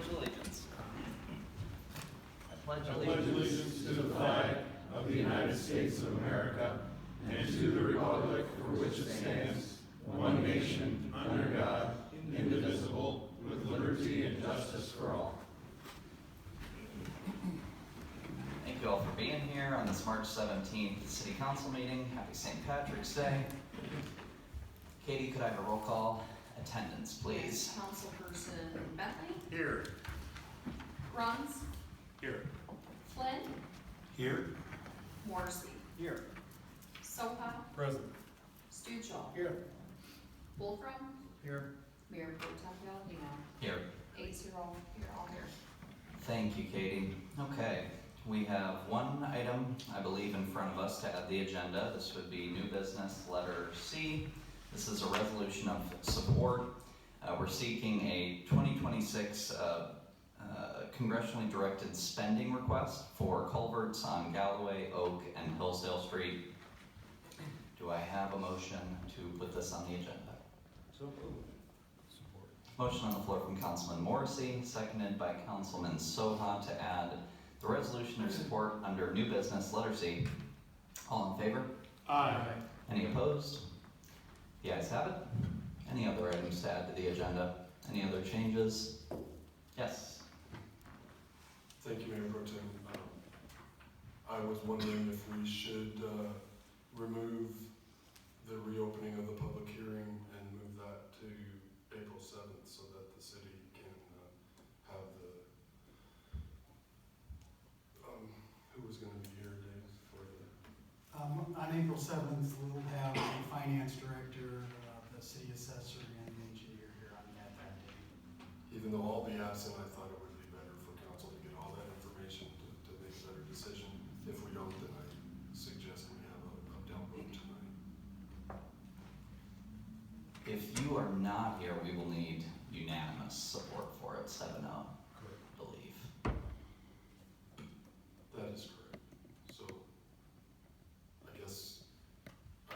pledge allegiance. I pledge I pledge allegiance to the flag of the United States of America and to the republic for which it stands, one nation, under God, indivisible, with liberty and justice for all. Thank you all for being here on this March 17th City Council meeting. Happy St. Patrick's Day. Katie, could I have a roll call attendance, please? Councilperson Bentley? Here. Bruns? Here. Flynn? Here. Morrissey? Here. Soha? Present. Stuchel? Here. Wolfram? Here. Mayor Pro Tem Bellino? Here. 8-0, here, all here. Thank you, Katie. Okay, we have one item, I believe, in front of us to add the agenda. This would be new business, letter C. This is a resolution of support. We're seeking a 2026 congressionally directed spending request for culverts on Galloway, Oak, and Hillsdale Street. Do I have a motion to put this on the agenda? So moved. Support. Motion on the floor from Councilman Morrissey, seconded by Councilman Soha to add the resolution of support under new business, letter C. All in favor? Aye. Any opposed? The ayes have it. Any other items to add to the agenda? Any other changes? Yes. Thank you, Mayor Pro Tem. I was wondering if we should remove the reopening of the public hearing and move that to April 7th so that the city can have the, who was going to be here, Dave, for the... On April 7th, we'll have the finance director, the city assessor, and the engineer here on that day. Even though I'll be absent, I thought it would be better for council to get all that information to make a better decision. If we don't, then I suggest we have a down vote tonight. If you are not here, we will need unanimous support for it, 7-0, I believe. That is correct. So I guess I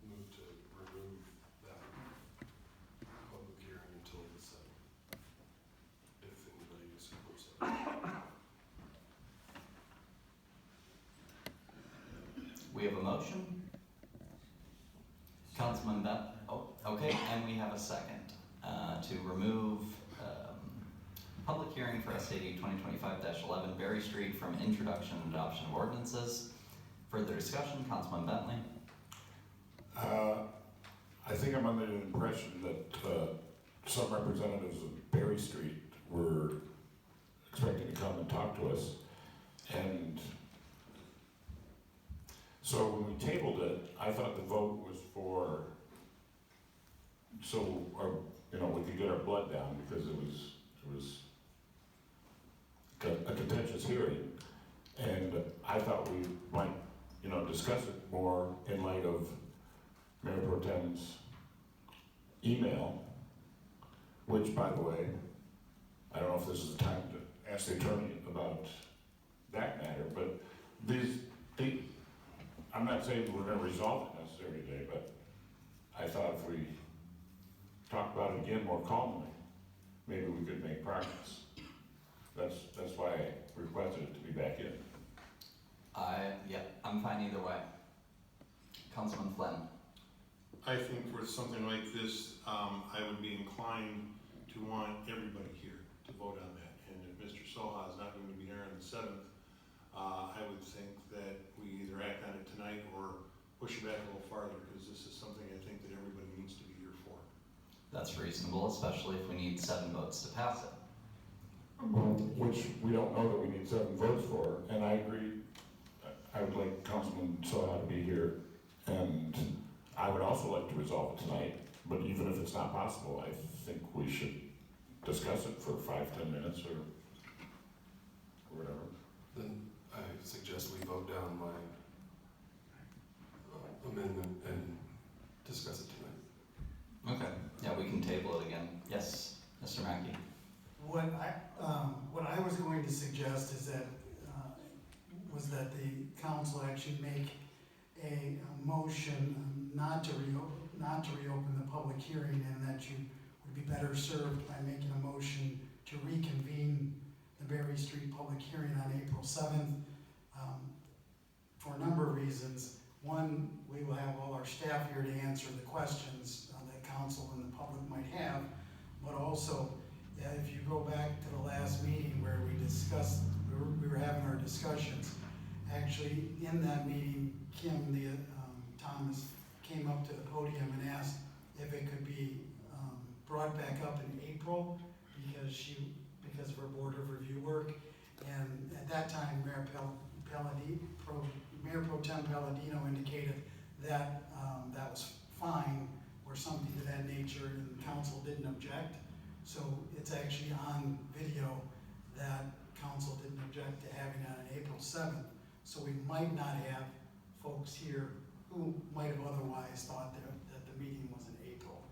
move to remove that public hearing until the 7th, if anybody supports that. We have a motion. Councilman Bent, oh, okay, and we have a second to remove public hearing for SAD 2025-11 Berry Street from introduction and adoption of ordinances. Further discussion, Councilman Bentley. I think I'm under the impression that some representatives of Berry Street were expecting to come and talk to us. And so when we tabled it, I thought the vote was for, so our, we could get our blood down because it was a contentious hearing. And I thought we might, discuss it more in light of Mayor Pro Tem's email, which, by the way, I don't know if this is the time to ask the attorney about that matter, but I'm not saying we're going to resolve it necessarily today, but I thought if we talk about it again more calmly, maybe we could make progress. That's why I requested it to be back in. Yeah, I'm fine either way. Councilman Flynn. I think for something like this, I would be inclined to want everybody here to vote on that. And if Mr. Soha is not going to be here on the 7th, I would think that we either act on it tonight or push it back a little farther, because this is something I think that everybody needs to be here for. That's reasonable, especially if we need 7 votes to pass it. Which we don't know that we need 7 votes for, and I agree. I would like Councilman Soha to be here, and I would also like to resolve it tonight, but even if it's not possible, I think we should discuss it for 5-10 minutes or whatever. Then I suggest we vote down my amendment and discuss it tonight. Okay, yeah, we can table it again. Yes, Mr. Mackey. What I was going to suggest is that the council actually make a motion not to reopen the public hearing, and that you would be better served by making a motion to reconvene Street public hearing on April 7th for a number of reasons. One, we will have all our staff here to answer the questions that council and the public might have, but also, if you go back to the last meeting where we discussed, we were having our discussions, actually in that meeting, Kim Thomas came up to the podium and asked if it could be brought back up in April because of her board of review work. And at that time, Mayor Pro Tem Palladino indicated that that was fine or something to that nature, and the council didn't object. So it's actually on video that council didn't object to having it on April 7th. So we might not have folks here who might have otherwise thought that the meeting was in April.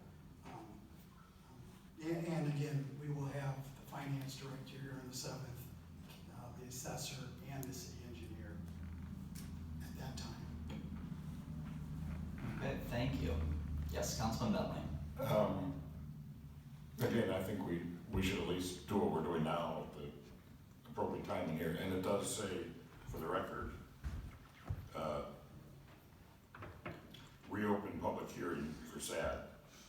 And again, we will have the finance director here on the 7th, the assessor, and the city engineer at that time. Okay, thank you. Yes, Councilman Bentley. Again, I think we should at least do what we're doing now at the appropriate time in here, and it does say, for the record, reopen public hearing for SAD.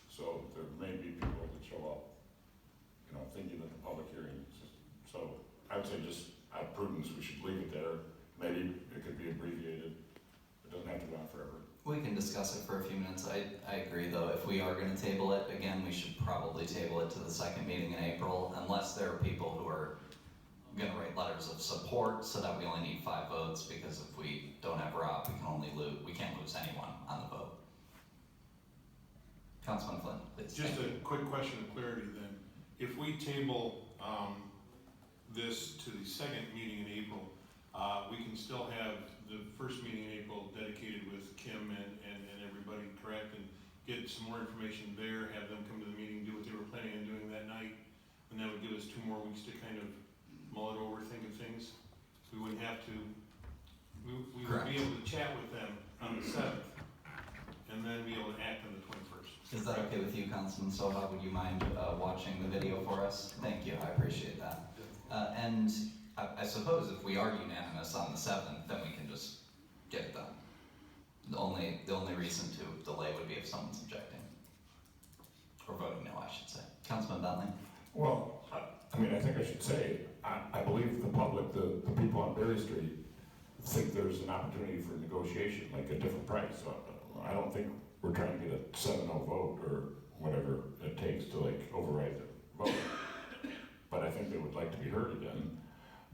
So there may be people that show up, thinking that the public hearing is, so I would say just out of prudence, we should leave it there. Maybe it could be abbreviated. It doesn't have to go on forever. We can discuss it for a few minutes. I agree, though. If we are going to table it, again, we should probably table it to the second meeting in April, unless there are people who are going to write letters of support so that we only need 5 votes, because if we don't have Rob, we can't lose anyone on the vote. Councilman Flynn, please. Just a quick question of clarity then. If we table this to the second meeting in April, we can still have the first meeting in April dedicated with Kim and everybody, correct? And get some more information there, have them come to the meeting, do what they were planning on doing that night, and that would give us 2 more weeks to kind of mull it over, think of things. We wouldn't have to, we would be able to chat with them on the 7th, and then be able to act on the 21st. Is that okay with you, Councilman Soha? Would you mind watching the video for us? Thank you, I appreciate that. And I suppose if we are unanimous on the 7th, then we can just get it done. The only reason to delay would be if someone's objecting. Or voting no, I should say. Councilman Bentley? Well, I think I should say, I believe the public, the people on Berry Street, think there's an opportunity for negotiation, like a different price. So I don't think we're trying to get a 7-0 vote or whatever it takes to override the vote. But I think they would like to be heard again.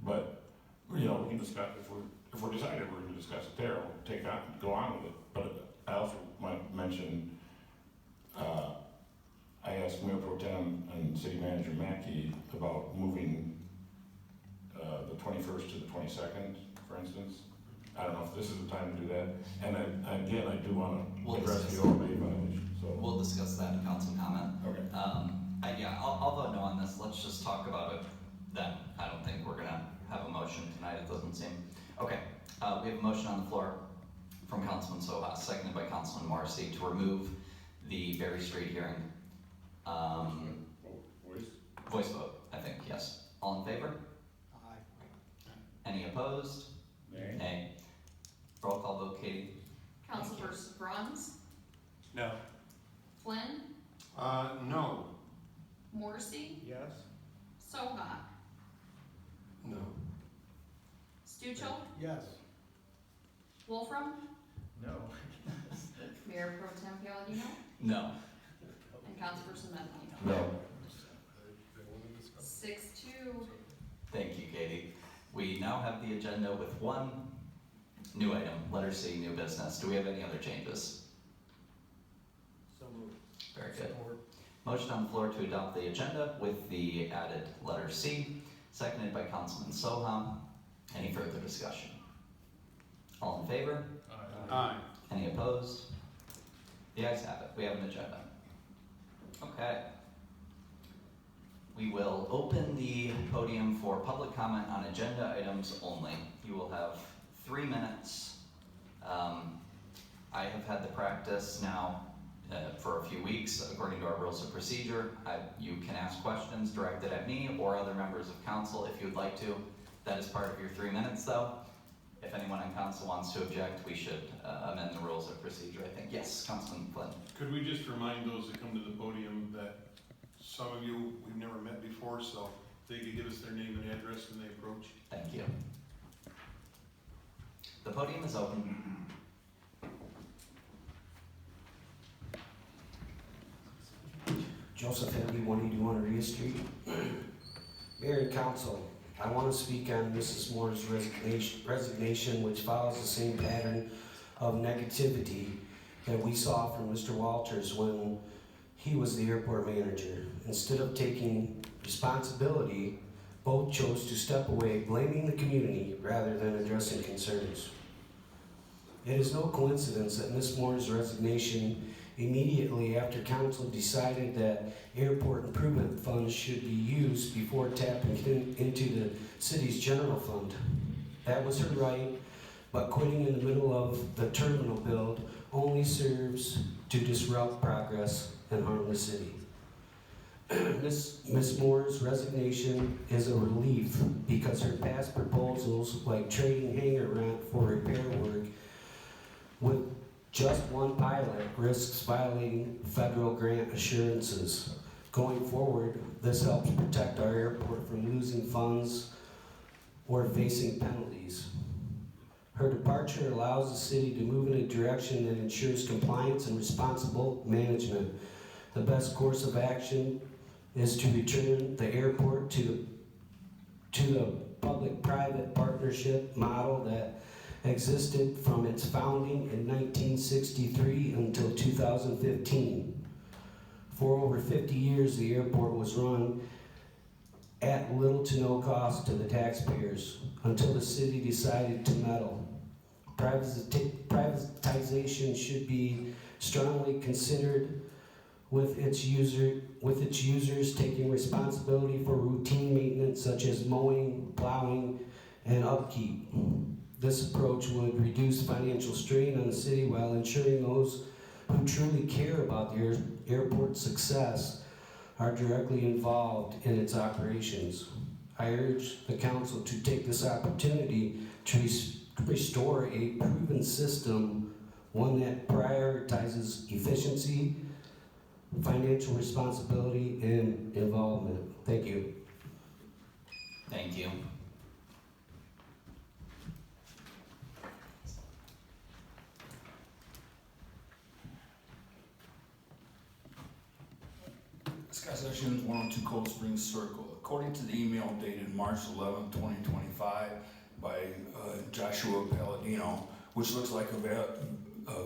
But, we can discuss, if we're decided we're going to discuss it there, we'll go on with it. But I also want to mention, I asked Mayor Pro Tem and City Manager Mackey about moving the 21st to the 22nd, for instance. I don't know if this is the time to do that. And again, I do want to address the OMA violation. So We'll discuss that in council comment. Okay. I'll vote no on this. Let's just talk about it then. I don't think we're gonna have a motion tonight, it doesn't seem. Okay, we have a motion on the floor from Councilman Soha, seconded by Councilman Marcy, to remove the Berry Street hearing. Voice vote, I think, yes. All in favor? Aye. Any opposed? Nay. Nay. Roll call vote, Katie. Councilperson Bruns, No. Flynn, No. Morrissey, Yes. Soha, No. Stuchel, Yes. Wolfram, No. Mayor Pro Tem Palladino, No. and Councilperson Bentley. No. 6-2. Thank you, Katie. We now have the agenda with one new item, letter C, new business. Do we have any other changes? So moved. Very good. Motion on the floor to adopt the agenda with the added letter C, seconded by Councilman Soham. Any further discussion? All in favor? Aye. Any opposed? The ayes have it. We have an agenda. Okay. We will open the podium for public comment on agenda items only. You will have 3 minutes. I have had the practice now for a few weeks, according to our rules of procedure. You can ask questions directed at me or other members of council if you would like to. That is part of your 3 minutes though. If anyone in council wants to object, we should amend the rules of procedure, I think. Yes, Councilman Flynn. Could we just remind those that come to the podium that some of you we've never met before, so they could give us their name and address when they approach? Thank you. The podium is open. Joseph Henry, 181 Aria Street. Mayor and Council, I want to speak on Mrs. Moore's resignation, which follows the same pattern of negativity that we saw from Mr. Walters when he was the airport manager. Instead of taking responsibility, both chose to step away, blaming the community rather than addressing concerns. It is no coincidence that Ms. Moore's resignation immediately after council decided that airport improvement funds should be used before tapping into the city's general fund. That was her right, but quitting in the middle of the terminal build only serves to disrupt progress and harm the city. Ms. Moore's resignation is a relief because her past proposals, like trading hangar rent for repair work with just one pilot, risks violating federal grant assurances. Going forward, this helps protect our airport from losing funds or facing penalties. Her departure allows the city to move in a direction that ensures compliance and responsible management. The best course of action is to return the airport to the public-private partnership model that existed from its founding in 1963 until 2015. For over 50 years, the airport was run at little to no cost to the taxpayers until the city decided to meddle. Privatization should be strongly considered with its users taking responsibility for routine maintenance such as mowing, plowing, and upkeep. This approach would reduce financial strain on the city while ensuring those who truly care about the airport's success are directly involved in its operations. I urge the council to take this opportunity to restore a proven system, one that prioritizes efficiency, financial responsibility, and involvement. Thank you. Thank you. Sky Sessions, 102 Cold Springs Circle. According to the email dated March 11, 2025 by Joshua Palladino, which looks like a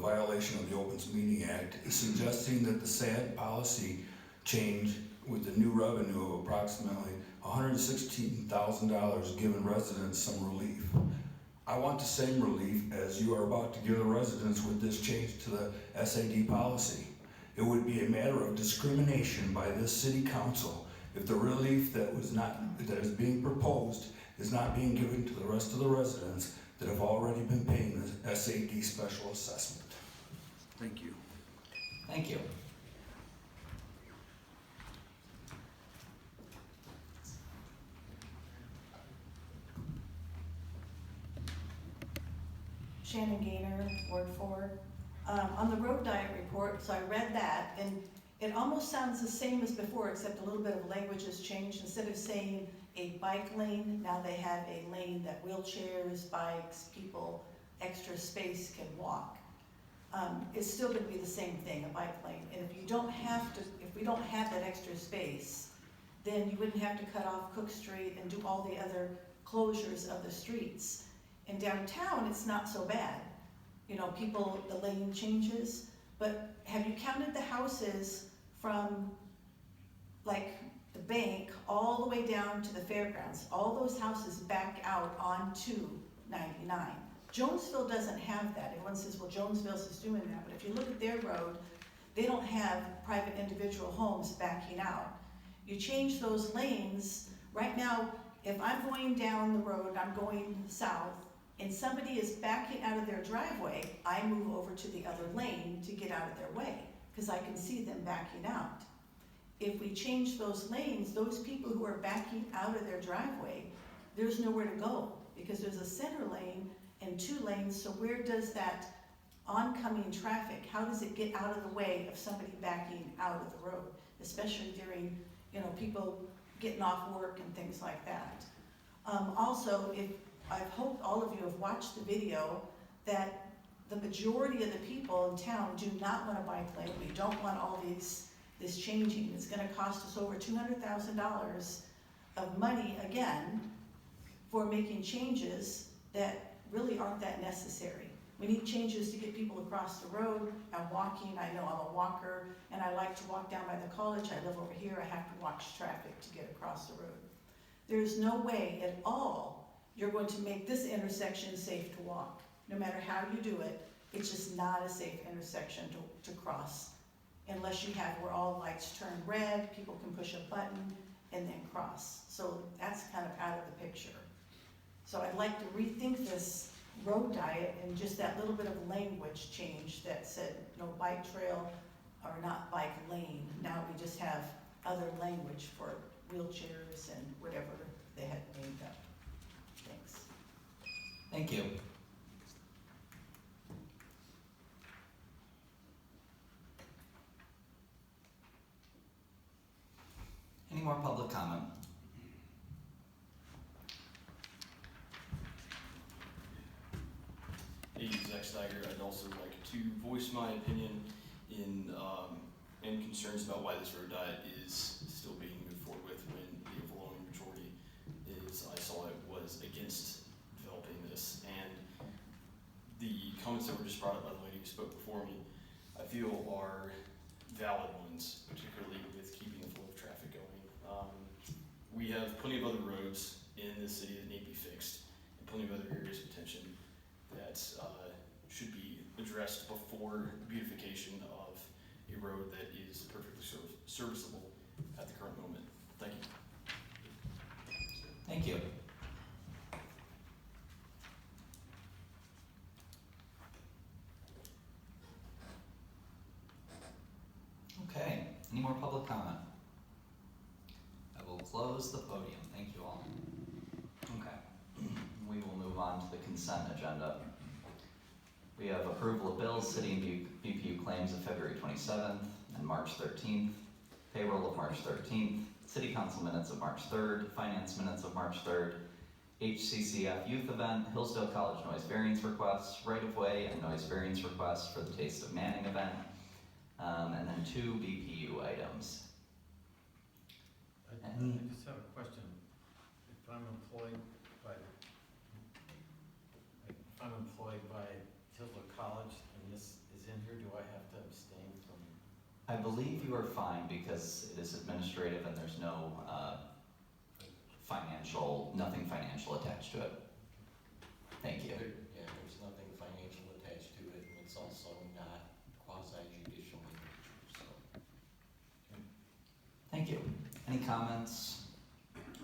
violation of the Opens Meeting Act, is suggesting that the SAD policy change with the new revenue of approximately $116,000 given residents some relief. I want the same relief as you are about to give the residents with this change to the SAD policy. It would be a matter of discrimination by this city council if the relief that is being proposed is not being given to the rest of the residents that have already been paying the SAD special assessment. Thank you. Thank you. Shannon Gaynor, Ward 4. On the road diet report, so I read that, and it almost sounds the same as before, except a little bit of language has changed. Instead of saying a bike lane, now they have a lane that wheelchairs, bikes, people, extra space can walk. It's still gonna be the same thing, a bike lane. And if we don't have that extra space, then you wouldn't have to cut off Cook Street and do all the other closures of the streets. In downtown, it's not so bad. You know, the lane changes, but have you counted the houses from like the bank all the way down to the fairgrounds? All those houses back out onto 99. Jonesville doesn't have that. Everyone says, well, Jonesville's is doing that, but if you look at their road, they don't have private individual homes backing out. You change those lanes. Right now, if I'm going down the road, I'm going south, and somebody is backing out of their driveway, I move over to the other lane to get out of their way, because I can see them backing out. If we change those lanes, those people who are backing out of their driveway, there's nowhere to go, because there's a center lane and 2 lanes, so where does that oncoming traffic, how does it get out of the way of somebody backing out of the road? Especially during, people getting off work and things like that. Also, I hope all of you have watched the video, that the majority of the people in town do not want a bike lane. We don't want all this changing. It's gonna cost us over $200,000 of money again for making changes that really aren't that necessary. We need changes to get people across the road and walking. I know I'm a walker and I like to walk down by the college. I live over here, I have to watch traffic to get across the road. There's no way at all you're going to make this intersection safe to walk. No matter how you do it, it's just not a safe intersection to cross. Unless you have where all lights turn red, people can push a button and then cross. So that's kind of out of the picture. So I'd like to rethink this road diet and just that little bit of language change that said no bike trail or not bike lane. Now we just have other language for wheelchairs and whatever they had named up. Thanks. Thank you. Any more public comment? Hey, Zach Steiger. I'd also like to voice my opinion in and concerns about why this road diet is still being moved forward with, when the overwhelming majority I saw it was against developing this. And the comments that were just brought up by the lady who spoke before me, I feel are valid ones, particularly with keeping the flow of traffic going. We have plenty of other roads in this city that need to be fixed, and plenty of other areas of tension that should be addressed before beautification of a road that is perfectly serviceable at the current moment. Thank you. Thank you. Okay, any more public comment? I will close the podium. Thank you all. Okay, we will move on to the consent agenda. We have approval of bills, city and BPU claims of February 27th and March 13th, payroll of March 13th, city council minutes of March 3rd, finance minutes of March 3rd, HCCF youth event, Hillsdale College noise variance requests, right-of-way and noise variance requests for the Taste of Manning event, and then 2 BPU items. I just have a question. If I'm employed by Hillsdale College and this is in here, do I have to abstain from? I believe you are fine because it is administrative and there's no nothing financial attached to it. Thank you. Yeah, there's nothing financial attached to it, and it's also not quasi-judicial in nature, so. Thank you. Any comments,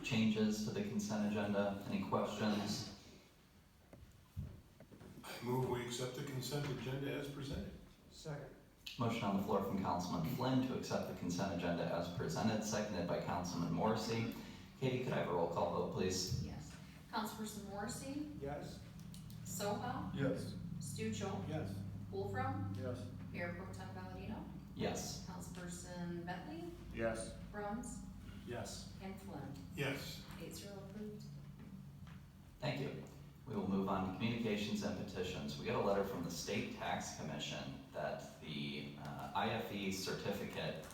changes to the consent agenda? Any questions? I move we accept the consent agenda as presented. Second. Motion on the floor from Councilman Flynn to accept the consent agenda as presented, seconded by Councilman Morrissey. Katie, could I have a roll call vote, please? Yes. Councilperson Morrissey, Yes. Soha, Yes. Stuchel, Yes. Wolfram, Yes. Mayor Pro Tem Palladino, Yes. Councilperson Bentley, Yes. Bruns, Yes. and Flynn. Yes. 8-0 approved. Thank you. We will move on to communications and petitions. We got a letter from the State Tax Commission that the IFE certificate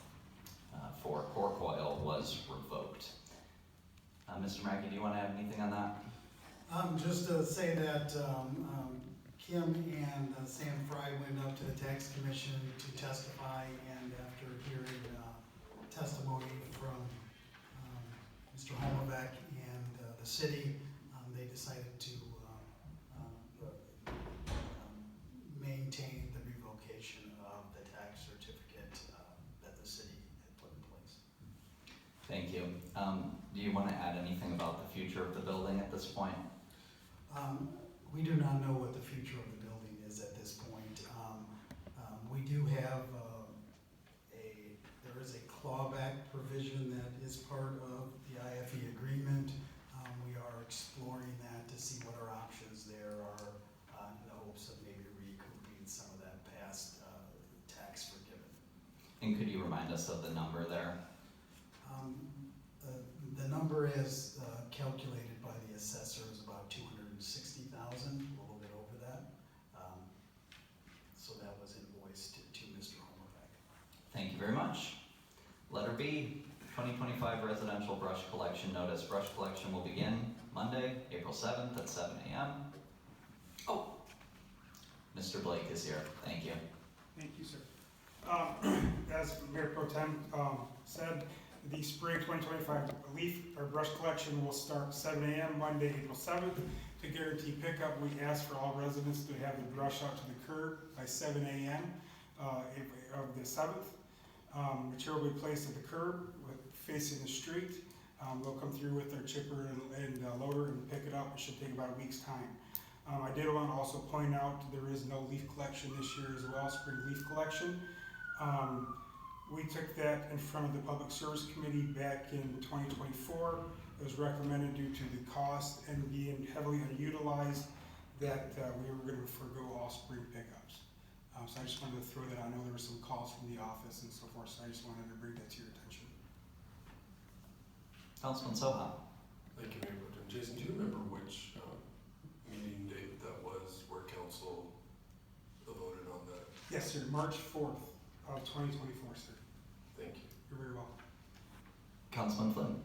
for cork oil was revoked. Mr. Mackey, do you want to add anything on that? Just to say that Kim and Sam Fry went up to the tax commission to testify, and after hearing testimony from Mr. Holmbeck and the city, they decided to maintain the revocation of the tax certificate that the city had put in place. Thank you. Do you want to add anything about the future of the building at this point? We do not know what the future of the building is at this point. We do have clawback provision that is part of the IFE agreement. We are exploring that to see what our options there are, in the hopes of maybe recouping some of that past tax forgiven. And could you remind us of the number there? The number as calculated by the assessor is about 260,000, a little bit over that. So that was invoiced to Mr. Homerbeck. Thank you very much. Letter B, 2025 residential brush collection notice. Brush collection will begin Monday, April 7th at 7 a.m. Oh, Mr. Blake is here. Thank you. Thank you, sir. As Mayor Pro Tem said, the spring 2025 leaf or brush collection will start 7 a.m. Monday, April 7th. To guarantee pickup, we ask for all residents to have the brush out to the curb by 7 a.m. Of the 7th. Material will be placed at the curb facing the street. They'll come through with their chipper and loader and pick it up. It should take about a week's time. I did want to also point out there is no leaf collection this year as well, spring leaf collection. We took that in front of the Public Service Committee back in 2024. It was recommended due to the cost and being heavily unutilized that we were going to forego all spring pickups. So I just wanted to throw that out. I know there were some calls from the office and so forth, so I just wanted to bring that to your attention. Councilman Soha. Thank you, Mayor Pro Tem. Jason, do you remember which meeting date that was where council voted on that? Yes, sir. March 4th of 2024, sir. Thank you. You're very welcome. Councilman Flynn.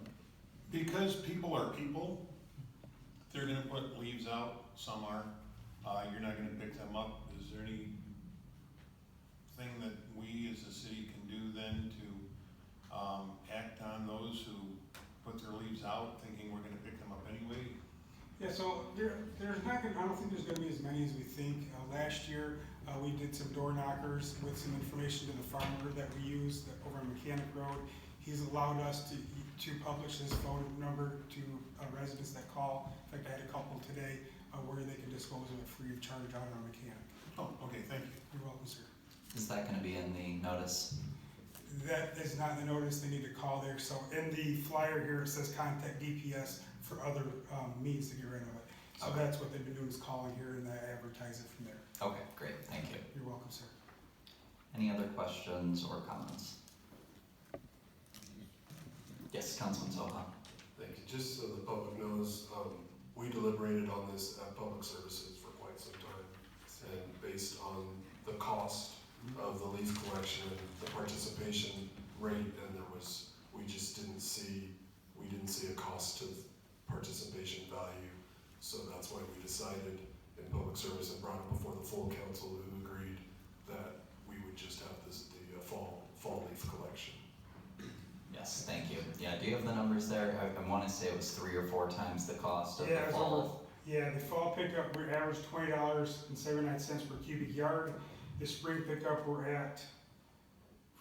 Because people are people, they're gonna put leaves out, some are. You're not gonna pick them up. Is there anything that we as a city can do then to act on those who put their leaves out thinking we're gonna pick them up anyway? Yeah, so there's not gonna, I don't think there's gonna be as many as we think. Last year, we did some door knockers with some information to the farmer that we used over on Mechanic Road. He's allowed us to publish his phone number to residents that call. In fact, I had a couple today where they can dispose of it free of charge out on Mechanic. Oh, okay, thank you. You're welcome, sir. Is that going to be in the notice? That is not in the notice. They need to call there. So in the flyer here, it says contact DPS for other means to get rid of it. So Okay. that's what they've been doing, is calling here and they advertise it from there. Okay, great. Thank you. You're welcome, sir. Any other questions or comments? Yes, Councilman Soha. Thank you. Just so the public knows, we deliberated on this at Public Services for quite some time. And based on the cost of the leaf collection and the participation rate, and we just didn't see a cost to participation value. So that's why we decided in Public Service and brought it before the full council, who agreed that we would just have the fall leaf collection. Yes, thank you. Yeah, do you have the numbers there? I want to say it was 3 or 4 times the cost of the it's fall. Yeah, the fall pickup, we averaged $20.79 per cubic yard. The spring pickup, we're at,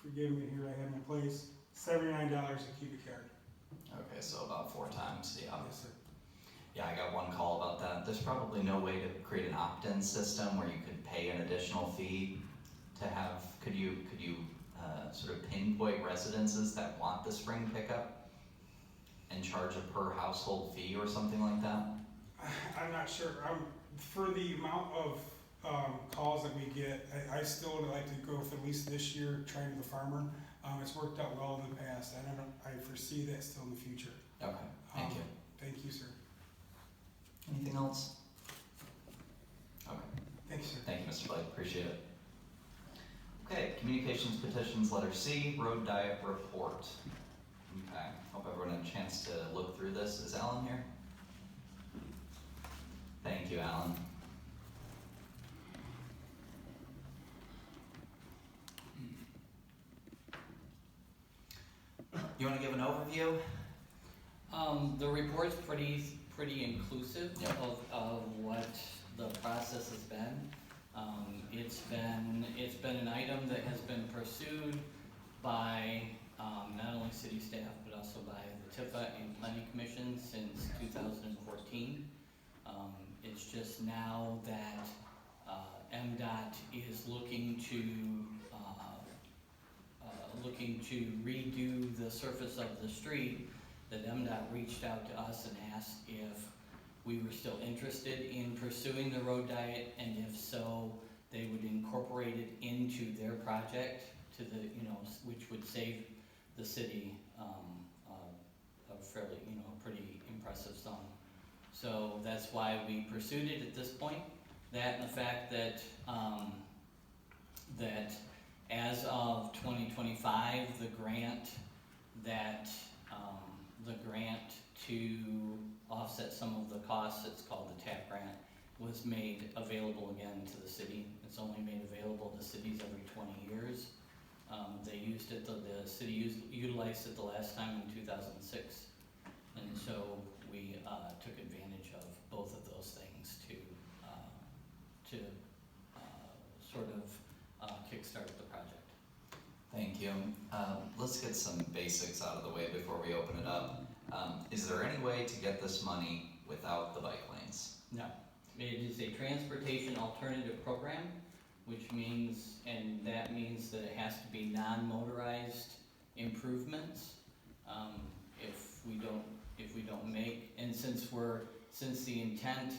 forgive me here, I have my place, $79 a cubic yard. Okay, so about 4 times, yeah. Yes, sir. Yeah, I got one call about that. There's probably no way to create an opt-in system where you could pay an additional fee to have, could you sort of pinpoint residences that want the spring pickup and charge a per household fee or something like that? I'm not sure. For the amount of calls that we get, I still would like to go with at least this year, trying to the farmer. It's worked out well in the past, and I foresee that still in the future. Okay, thank you. Thank you, sir. Anything else? Okay, Thank you, sir. thank you, Mr. Blake, appreciate it. Okay, communications petitions, letter C, road diet report. Okay, hope everyone had a chance to look through this. Is Alan here? Thank you, Alan. You want to give an overview? The report's pretty inclusive Yep. of what the process has been. It's been an item that has been pursued by not only city staff but also by the TIFA and Planning Commission since 2014. It's just now that MDOT is looking to looking to redo the surface of the street, that MDOT reached out to us and asked if we were still interested in pursuing the road diet, and if so, they would incorporate it into their project to the, which would save the city a fairly, pretty impressive sum. So that's why we pursued it at this point. That and the fact that, that as of 2025, the grant to offset some of the costs, it's called the TAP grant, was made available again to the city. It's only made available to cities every 20 years. They used it, the city utilized it the last time in 2006. And so we took advantage of both of those things to sort of kickstart the project. Thank you. Let's get some basics out of the way before we open it up. Is there any way to get this money without the bike lanes? No. It is a transportation alternative program, which means, and that means that it has to be non-motorized improvements. If we don't make, and since the intent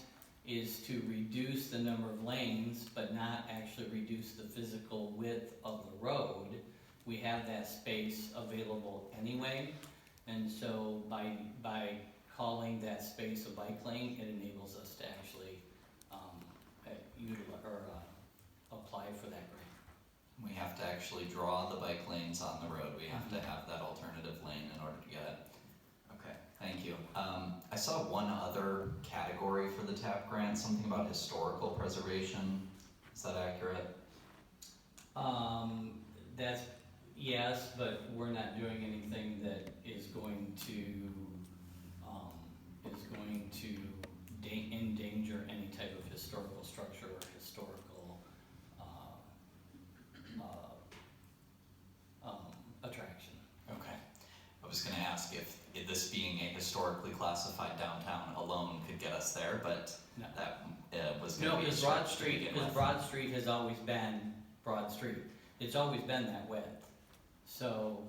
is to reduce the number of lanes, but not actually reduce the physical width of the road, we have that space available anyway. And so by calling that space a bike lane, it enables us to actually apply for that grant. We have to actually draw the bike lanes on the road. We have to have that alternative lane in order to get it. Okay, thank you. I saw one other category for the TAP grant, something about historical preservation. Is that accurate? That's, yes, but we're not doing anything that is going to endanger any type of historical structure or historical attraction. Okay. I was gonna ask if this being a historically classified downtown alone could get us there, but No. that was No, gonna be a because Broad stretch to Street, begin because with. Broad Street has always been Broad Street. It's always been that width. So,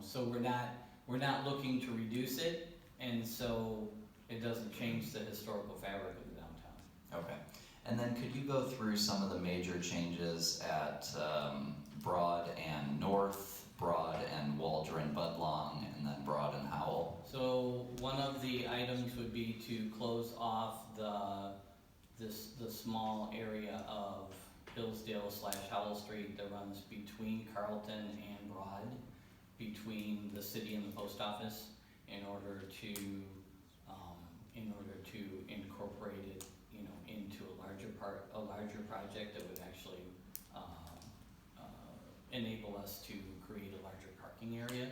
so we're not looking to reduce it, and so it doesn't change the historical fabric of the downtown. Okay. And then could you go through some of the major changes at Broad and North, Broad and Waldron, Budlong, and then Broad and Howell? So one of the items would be to close off the small area of Hillsdale / Howell Street that runs between Carlton and Broad, between the city and the post office, in order to incorporate it, into a larger project that would actually enable us to create a larger parking area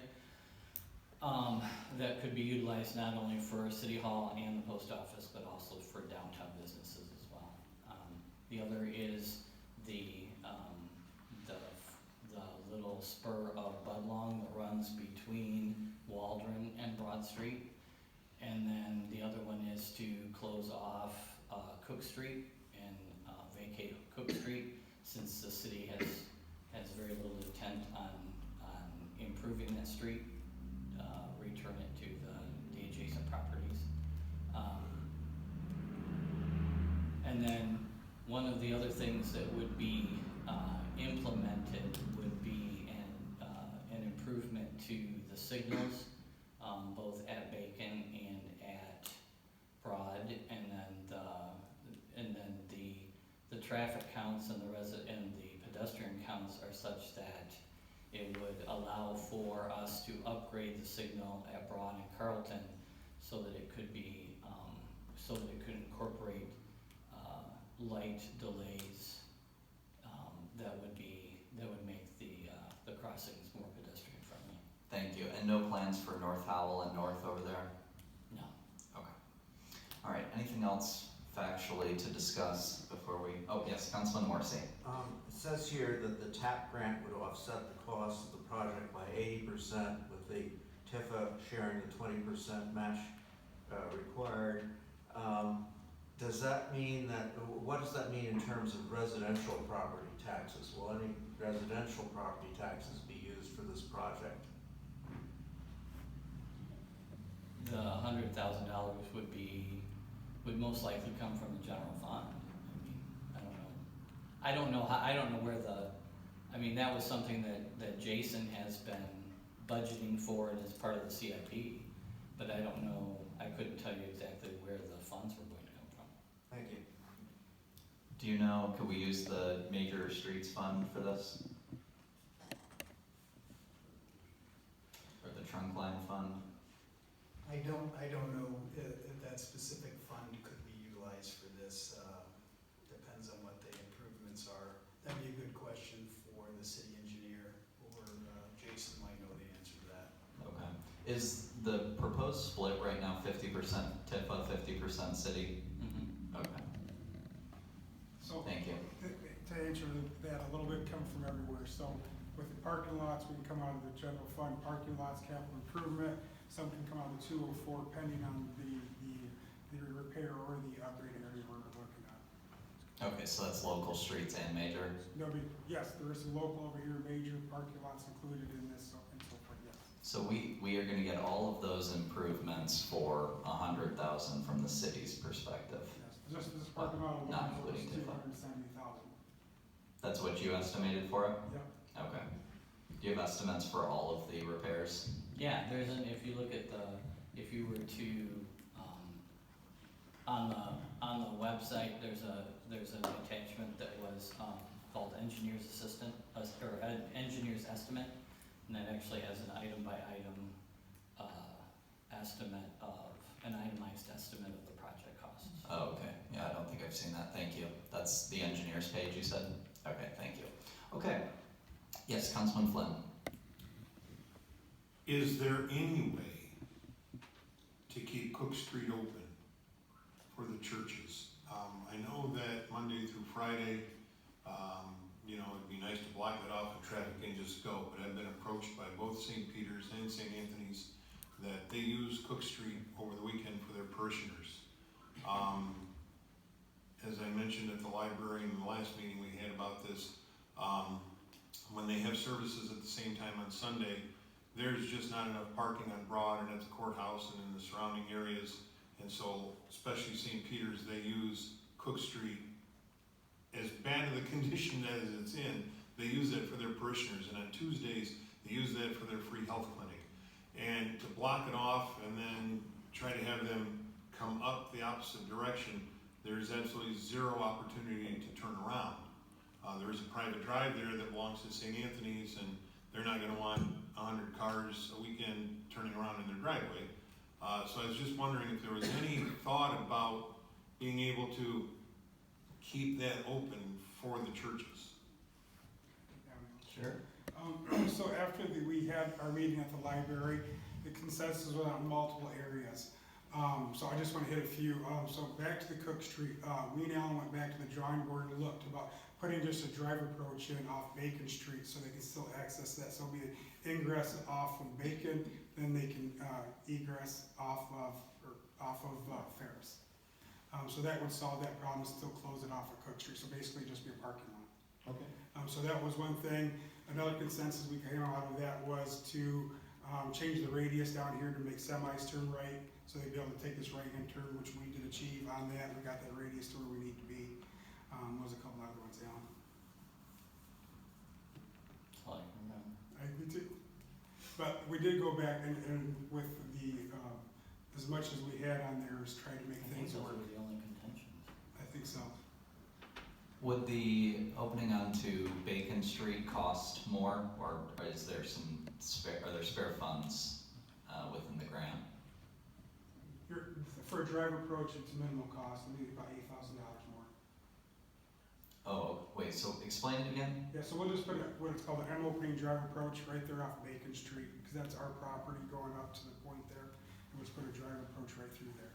that could be utilized not only for City Hall and the post office, but also for downtown businesses as well. The other is the little spur of Budlong that runs between Waldron and Broad Street. And then the other one is to close off Cook Street and vacate Cook Street, since the city has very little intent on improving that street, return it to the adjacent properties. And then one of the other things that would be implemented would be an improvement to the signals, both at Bacon and at Broad, and then the traffic counts and the pedestrian counts are such that it would allow for us to upgrade the signal at Broad and Carlton so that it could be, so that it could incorporate light delays that would make the crossings more pedestrian friendly. Thank you. And no plans for North Howell and North over there? No. Okay. All right, anything else factually to discuss before we, oh yes, Councilman Morrissey. It says here that the TAP grant would offset the cost of the project by 80%, with the TIFA sharing the 20% match required. does that mean that, what does that mean in terms of residential property taxes? Will any residential property taxes be used for this project? The $100,000 would most likely come from the general fund. I mean, I don't know where that was something that Jason has been budgeting for and as part of the CIP, but I don't know, I couldn't tell you exactly where the funds were going to come from. Thank you. Do you know, could we use the major streets fund for this? Or the trunk line fund? I don't know if that specific fund could be utilized for this. Depends on what the improvements are. That'd be a good question for the city engineer, or Jason might know the answer to that. Okay. Is the proposed split right now 50% TIFA, 50% city? Okay, So, thank you. to answer that a little bit, come from everywhere. So with the parking lots, we can come out of the general fund, parking lots, capital improvement. Some can come out of the 204, depending on the repair or the upgrading area we're looking at. Okay, so that's local streets and major? Yes, there is a local over here, major parking lots included in this, and so forth, yes. So we are gonna get all of those improvements for 100,000 from the city's perspective? Yes, just this parking lot Not alone is including TIFA. 270,000. That's what you estimated for it? Yep. Okay. Do you have estimates for all of the repairs? Yeah, if you look at if you were to, on the website, there's an attachment that was, called engineer's assistant, or an engineer's estimate, and that actually has an item by item, estimate of, an itemized estimate of the project costs. Oh, okay. Yeah, I don't think I've seen that. Thank you. That's the engineer's page you said? Okay, thank you. Okay. Yes, Councilman Flynn. Is there any way to keep Cook Street open for the churches? I know that Monday through Friday, it'd be nice to block it off and traffic can just go, but I've been approached by both St. Peter's and St. Anthony's that they use Cook Street over the weekend for their parishioners. As I mentioned at the library in the last meeting we had about this, when they have services at the same time on Sunday, there's just not enough parking on Broad and at the courthouse and in the surrounding areas. And so, especially St. Peter's, they use Cook Street, as bad of the condition as it's in, they use that for their parishioners. And on Tuesdays, they use that for their free health clinic. And to block it off and then try to have them come up the opposite direction, there's absolutely zero opportunity to turn around. There is a private drive there that belongs to St. Anthony's, and they're not gonna want 100 cars a weekend turning around in their driveway. So I was just wondering if there was any thought about being able to keep that open for the churches. Sure. So after we had our meeting at the library, the consensus was on multiple areas. So I just want to hit a few. So back to the Cook Street, we and Alan went back to the drawing board and looked about putting just a drive approach in off Bacon Street so they can still access that. So it'll be an ingress off of Bacon, then they can egress off of Ferris. So that would solve that problem, still close it off of Cook Street. So basically just be a parking lot. Okay. So that was one thing. Another consensus we came out of that was to change the radius down here to make semis turn right, so they'd be able to take this right-hand turn, which we did achieve on that. We got that radius to where we need to be. Was a couple other ones, Alan. That's all I can remember. I agree too. But we did go back and with the, as much as we had on there, is try to make I think things those work. were the only contentions. I think so. Would the opening onto Bacon Street cost more, or is there are there spare funds within the grant? For a drive approach, it's minimal cost, maybe about $8,000 more. Oh, wait, so explain it again? Yeah, so we'll just put what it's called an M opening drive approach right there off Bacon Street, because that's our property going up to the point there. And we'll just put a drive approach right through there.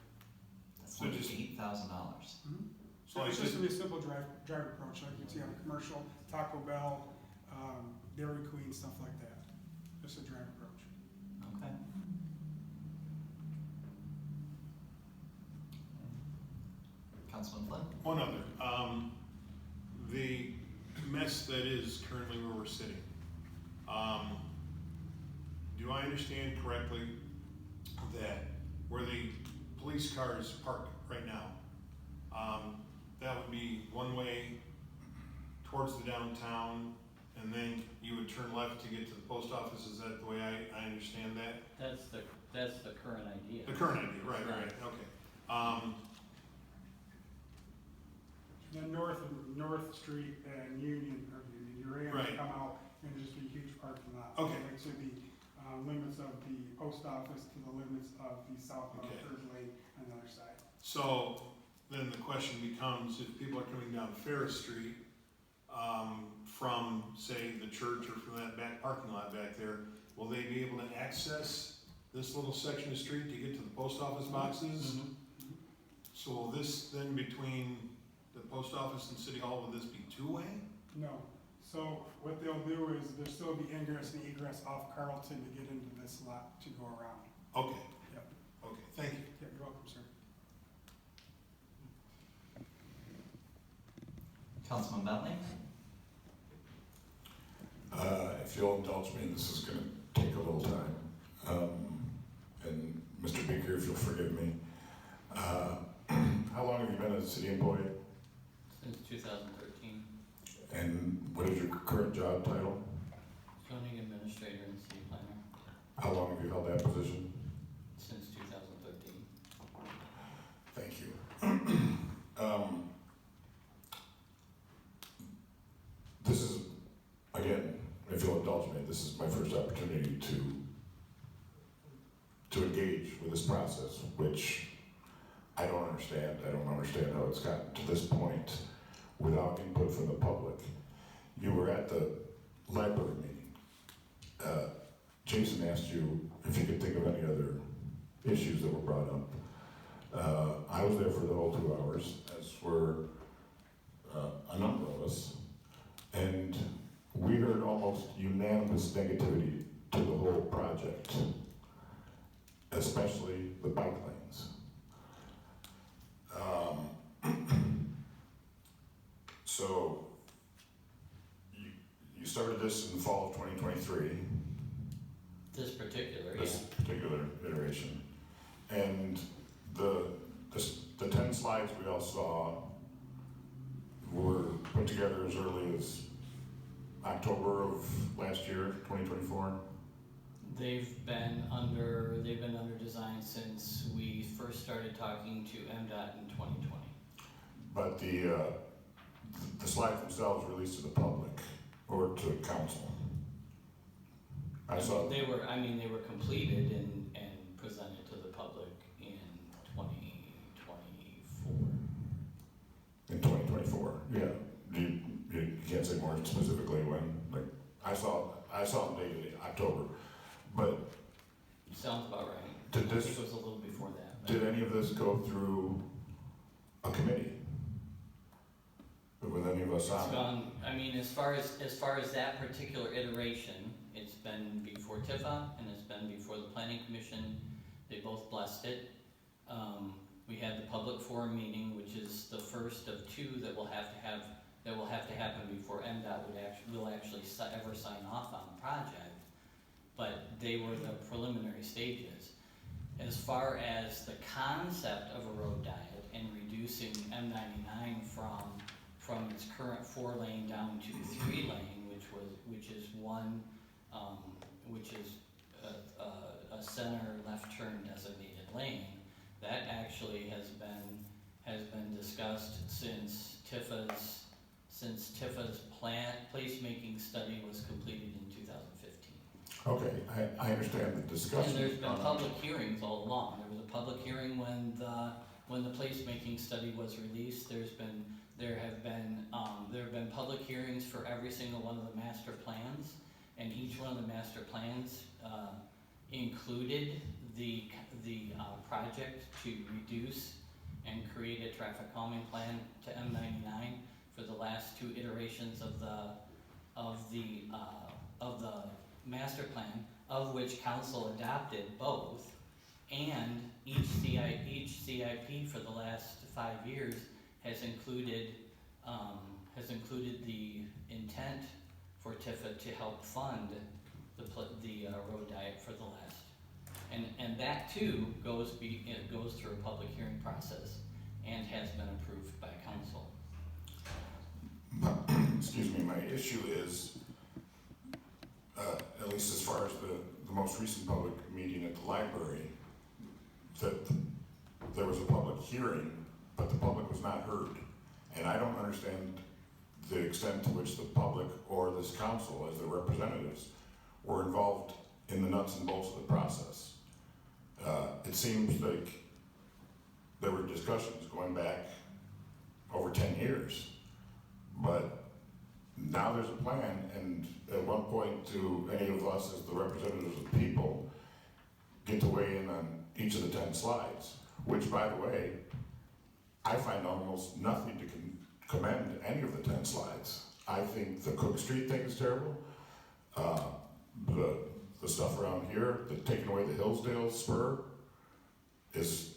That's So like just- $8,000. So it's just gonna be a simple drive approach, like you see on a commercial, Taco Bell, Dairy Queen, stuff like that. Just a drive approach. Okay. Councilman Flynn? One other, the mess that is currently where we're sitting. Do I understand correctly that where the police cars park right now, that would be one way towards the downtown, and then you would turn left to get to the post office? Is that the way I understand that? That's the current idea. The current idea, right, okay. Then North Street and Union, you're able Right. to come out and just be huge parking lot. Okay. Right to the limits of the post office to the limits of the southbound Okay. third lane on the other side. So then the question becomes, if people are coming down Ferris Street, from, say, the church or from that back parking lot back there, will they be able to access this little section of street to get to the post office boxes? So will this then between the post office and City Hall, will this be two-way? No. So what they'll do is there'll still be ingress and egress off Carlton to get into this lot to go around. Okay. Yep. Okay, thank you. Yeah, you're welcome, sir. Councilman Bentley? If you'll indulge me, this is gonna take a little time. And Mr. Beaker, if you'll forgive me, how long have you been a city employee? Since 2013, And what is your current job title? zoning administrator and city planner How long have you held that position? since 2013. Thank you. This is, again, if you'll indulge me, this is my first opportunity to engage with this process, which I don't understand. I don't understand how it's gotten to this point without input from the public. You were at the library meeting. Jason asked you if you could think of any other issues that were brought up. I was there for the whole 2 hours, as were a number of us, and we heard almost unanimous negativity to the whole project, especially the bike lanes. So you started this in the fall of 2023. This particular, This particular iteration, and the 10 slides we all saw were put together as early as October of last year, 2024. They've been under design since we first started talking to MDOT in 2020. But the slides themselves released to the public or to council. I saw. They were completed and presented to the public in 2024. In 2024, yeah. You can't say more specifically when. Like I saw them dated October, but Sounds about right. Did this- I think it was a little before that. but- did any of this go through a committee with any of us It's on it? gone, as far as that particular iteration, it's been before TIFA and it's been before the planning commission. They both blessed it. We had the public forum meeting, which is the first of two that will have to happen before MDOT will actually ever sign off on the project. But they were the preliminary stages. As far as the concept of a road diet and reducing M99 from its current 4-lane down to 3-lane, which is a center left turn designated lane, that actually has been discussed since TIFA's placemaking study was completed in 2015. Okay, I understand the discussion. And there's been on it. public hearings all along. There was a public hearing when the placemaking study was released. There have been public hearings for every single one of the master plans, and each one of the master plans included the project to reduce and create a traffic calming plan to M99 for the last two iterations of the master plan, of which council adopted both, and each CIP for the last 5 years has included the intent for Tifa to help fund the road diet for the last. And that too goes through a public hearing process and has been approved by council. Excuse me, my issue is, at least as far as the most recent public meeting at the library, that there was a public hearing, but the public was not heard. And I don't understand the extent to which the public or this council, as the representatives, were involved in the nuts and bolts of the process. It seems like there were discussions going back over 10 years, but now there's a plan, and at one point do any of us as the representatives of the people get to weigh in on each of the 10 slides, which, by the way, I find almost nothing to commend any of the 10 slides. I think the Cook Street thing is terrible. The stuff around here, taking away the Hillsdale spur is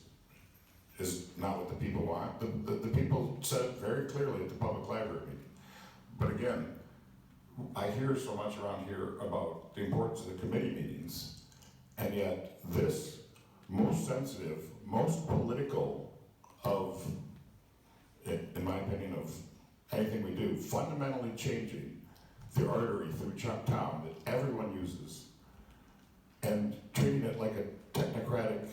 not what the people want. The people said it very clearly at the public library meeting. But again, I hear so much around here about the importance of the committee meetings, and yet this most sensitive, most political of, in my opinion, of anything we do, fundamentally changing the artery through town that everyone uses, and treating it like a technocratic,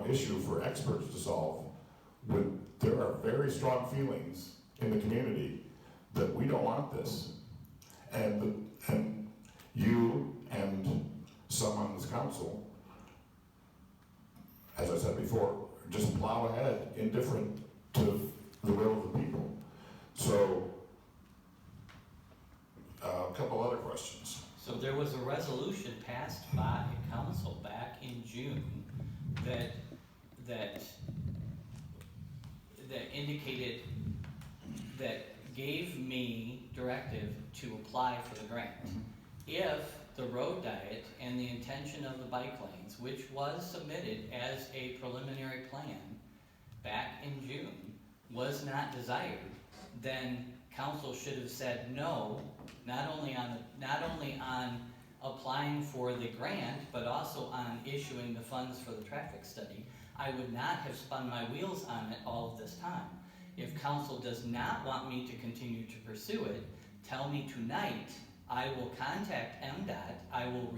issue for experts to solve, when there are very strong feelings in the community that we don't want this. And you and some on this council, as I said before, just plow ahead indifferent to the will of the people. So, a couple other questions. So there was a resolution passed by council back in June that indicated, that gave me directive to apply for the grant. If the road diet and the intention of the bike lanes, which was submitted as a preliminary plan back in June, was not desired, then council should have said no, not only on applying for the grant, but also on issuing the funds for the traffic study. I would not have spun my wheels on it all of this time. If council does not want me to continue to pursue it, tell me tonight. I will contact MDOT, I will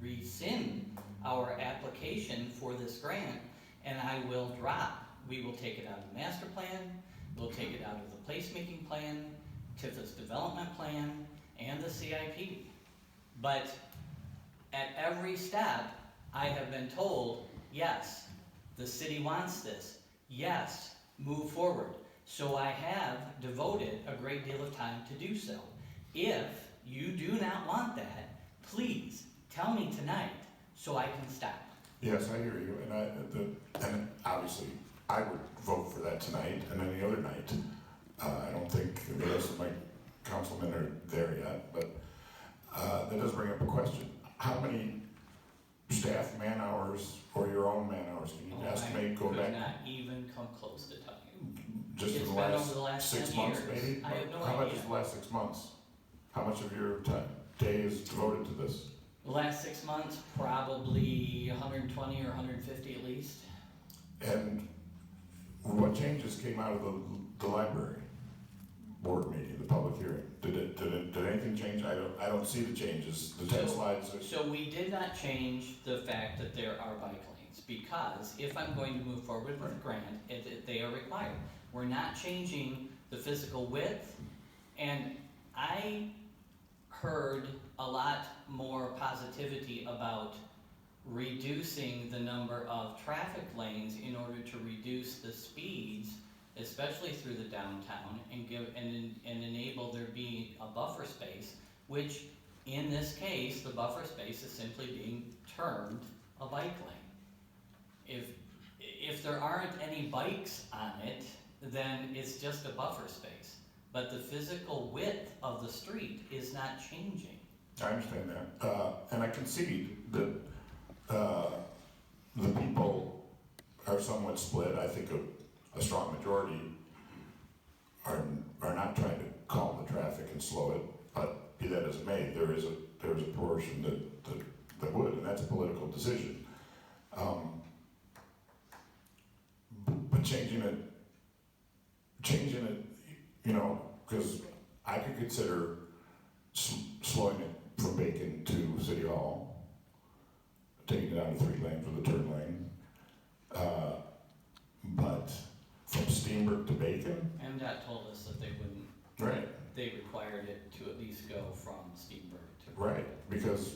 rescind our application for this grant, and I will drop. We will take it out of the master plan, we'll take it out of the placemaking plan, TIFA's development plan, and the CIP. But at every step, I have been told, yes, the city wants this, yes, move forward. So I have devoted a great deal of time to do so. If you do not want that, please tell me tonight so I can stop. Yes, I hear you, and obviously I would vote for that tonight and any other night. I don't think the rest of my councilmen are there yet, but that does bring up a question. How many staff man hours or your own man hours can you estimate go back? I could not even come close to telling you. Just It's in been the over the last 6 10 months, years. maybe? I have no How much idea. is the last 6 months? How much of your day is devoted to this? The last 6 months, probably 120 or 150 at least. And what changes came out of the library board meeting, the public hearing? Did anything change? I don't see the changes. The 10 slides. So we did not change the fact that there are bike lanes, because if I'm going to move forward with a grant, they are required. We're not changing the physical width, and I heard a lot more positivity about reducing the number of traffic lanes in order to reduce the speeds, especially through the downtown, and enable there being a buffer space, which in this case, the buffer space is simply being termed a bike lane. If there aren't any bikes on it, then it's just a buffer space. But the physical width of the street is not changing. I understand that. And I concede that the people are somewhat split. I think a strong majority are not trying to calm the traffic and slow it, but be that as it may, there is a portion that would, and that's a political decision. But changing it, you know, because I could consider slowing it from Bacon to City Hall, taking it down to 3 lanes with a turn lane. But from Steenberg to Bacon, MDOT told us that they wouldn't, right, they required it to at least go from Steenberg to. right, because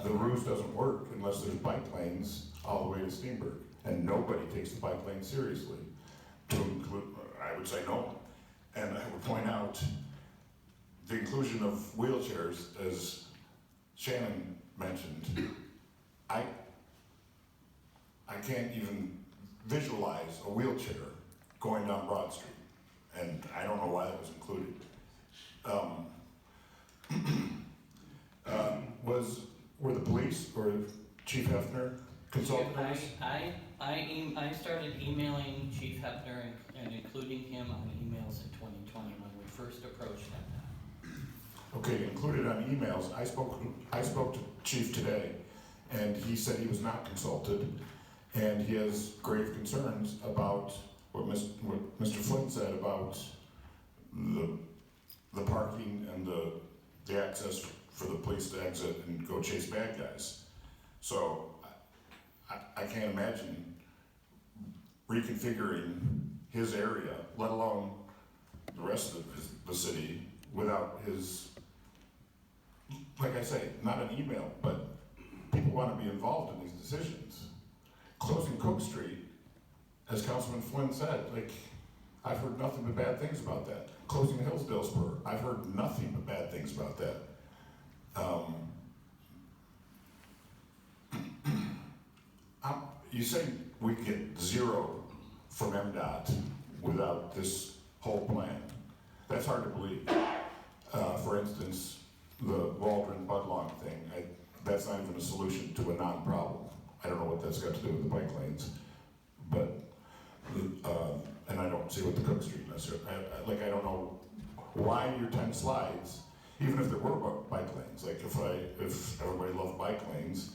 the ruse doesn't work unless there's bike lanes all the way to Steenberg, and nobody takes the bike lane seriously. To include, I would say no, and I would point out the inclusion of wheelchairs, as Shannon mentioned. I can't even visualize a wheelchair going down Broad Street, and I don't know why that was included. Were the police or Chief Hefner consulted on this? I started emailing Chief Hefner and including him on emails in 2020 when we first approached him. Okay, included on emails. I spoke to Chief today, and he said he was not consulted, and he has grave concerns about what Mr. Flynn said about the parking and the access for the police to exit and go chase bad guys. So I can't imagine reconfiguring his area, let alone the rest of the city, without his, like I say, not an email, but people want to be involved in these decisions. Closing Cook Street, as Councilman Flynn said, like, I've heard nothing but bad things about that. Closing Hillsdale Spur, I've heard nothing but bad things about that. You say we get 0 from MDOT without this whole plan. That's hard to believe. For instance, the Waldron-Budlong thing, that's not even a solution to a non-problem. I don't know what that's got to do with the bike lanes, but, and I don't see what the Cook Street necessarily, I don't know why your 10 slides, even if there were bike lanes, like if everybody loved bike lanes,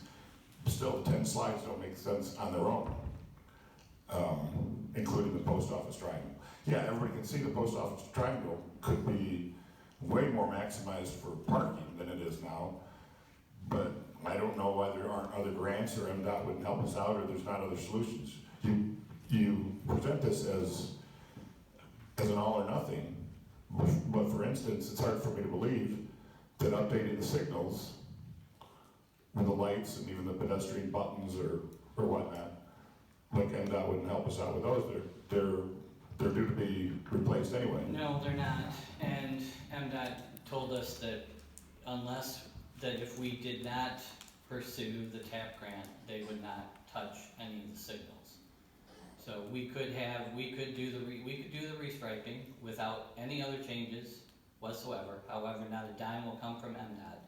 still 10 slides don't make sense on their own, including the post office triangle. Yeah, everybody can see the post office triangle could be way more maximized for parking than it is now, but I don't know why there aren't other grants or MDOT wouldn't help us out or there's not other solutions. You present this as an all or nothing, but for instance, it's hard for me to believe that updating the signals with the lights and even the pedestrian buttons or whatnot, like MDOT wouldn't help us out with those. They're due to be replaced anyway. No, they're not, and MDOT told us that if we did not pursue the TAP grant, they would not touch any of the signals. So we could do the restriping without any other changes whatsoever. However, not a dime will come from MDOT,